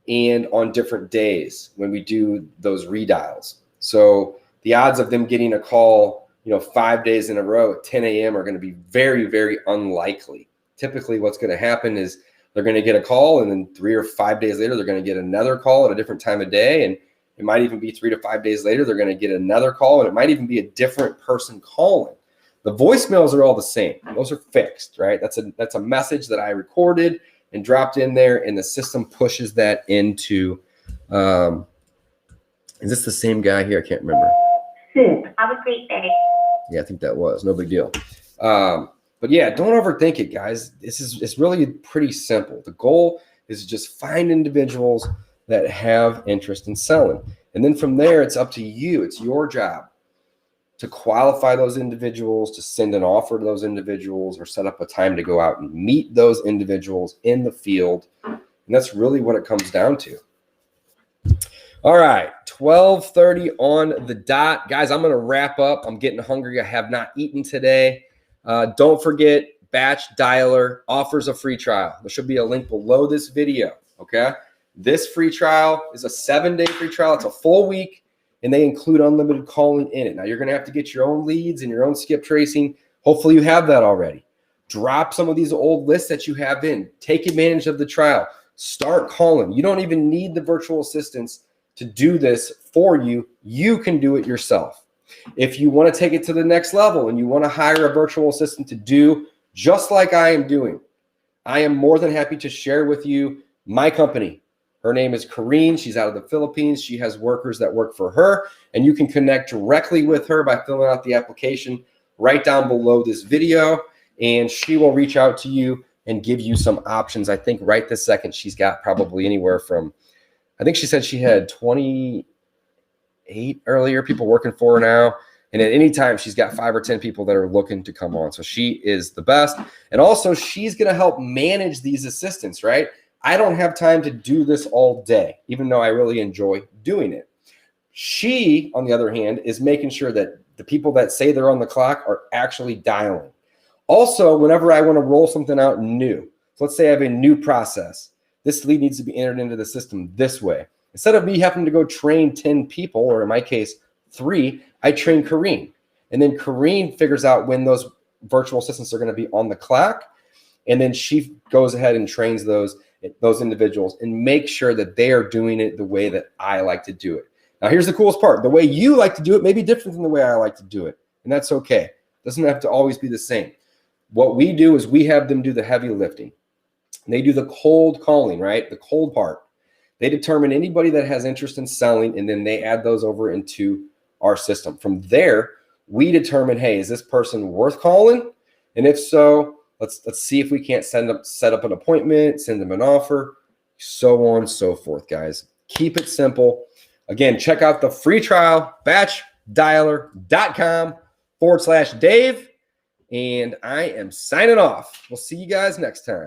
and on different days when we do those redials. So the odds of them getting a call, 5 days in a row at 10 a.m. are going to be very, very unlikely. Typically what's going to happen is they're going to get a call, and then 3 or 5 days later, they're going to get another call at a different time of day. And It might even be 3 to 5 days later, they're going to get another call, and it might even be a different person calling. The voicemails are all the same. Those are fixed, right? That's a message that I recorded and dropped in there, and the system pushes that into, is this the same guy here? I can't remember. Have a great day. Yeah, I think that was. No big deal. But yeah, don't overthink it, guys. It's really pretty simple. The goal is to just find individuals that have interest in selling. And then from there, it's up to you. It's your job to qualify those individuals, to send an offer to those individuals, or set up a time to go out and meet those individuals in the field. And that's really what it comes down to. All right, 12:30 on the dot. Guys, I'm going to wrap up. I'm getting hungry. I have not eaten today. Don't forget, BatchDialer offers a free trial. There should be a link below this video, okay? This free trial is a 7-day free trial. It's a full week, and they include unlimited calling in it. Now, you're going to have to get your own leads and your own skip tracing. Hopefully, you have that already. Drop some of these old lists that you have in. Take advantage of the trial. Start calling. You don't even need the virtual assistants to do this for you. You can do it yourself. If you want to take it to the next level and you want to hire a virtual assistant to do just like I am doing, I am more than happy to share with you my company. Her name is Kareen. She's out of the Philippines. She has workers that work for her, and you can connect directly with her by filling out the application right down below this video, and she will reach out to you and give you some options. I think right this second she's got probably anywhere from, I think she said she had 28 earlier people working for her now. And at any time, she's got 5 or 10 people that are looking to come on. So she is the best. And also, she's going to help manage these assistants, right? I don't have time to do this all day, even though I really enjoy doing it. She, on the other hand, is making sure that the people that say they're on the clock are actually dialing. Also, whenever I want to roll something out new, so let's say I have a new process. This lead needs to be entered into the system this way. Instead of me having to go train 10 people, or in my case, 3, I train Kareen. And then Kareen figures out when those virtual assistants are going to be on the clock. And then she goes ahead and trains those individuals and makes sure that they are doing it the way that I like to do it. Now, here's the coolest part. The way you like to do it may be different than the way I like to do it. And that's okay. It doesn't have to always be the same. What we do is we have them do the heavy lifting. They do the cold calling, right? The cold part. They determine anybody that has interest in selling, and then they add those over into our system. From there, we determine, hey, is this person worth calling? And if so, let's see if we can't set up an appointment, send them an offer, so on and so forth, guys. Keep it simple. Again, check out the free trial, BatchDialer.com/Dave. And I am signing off. We'll see you guys next time.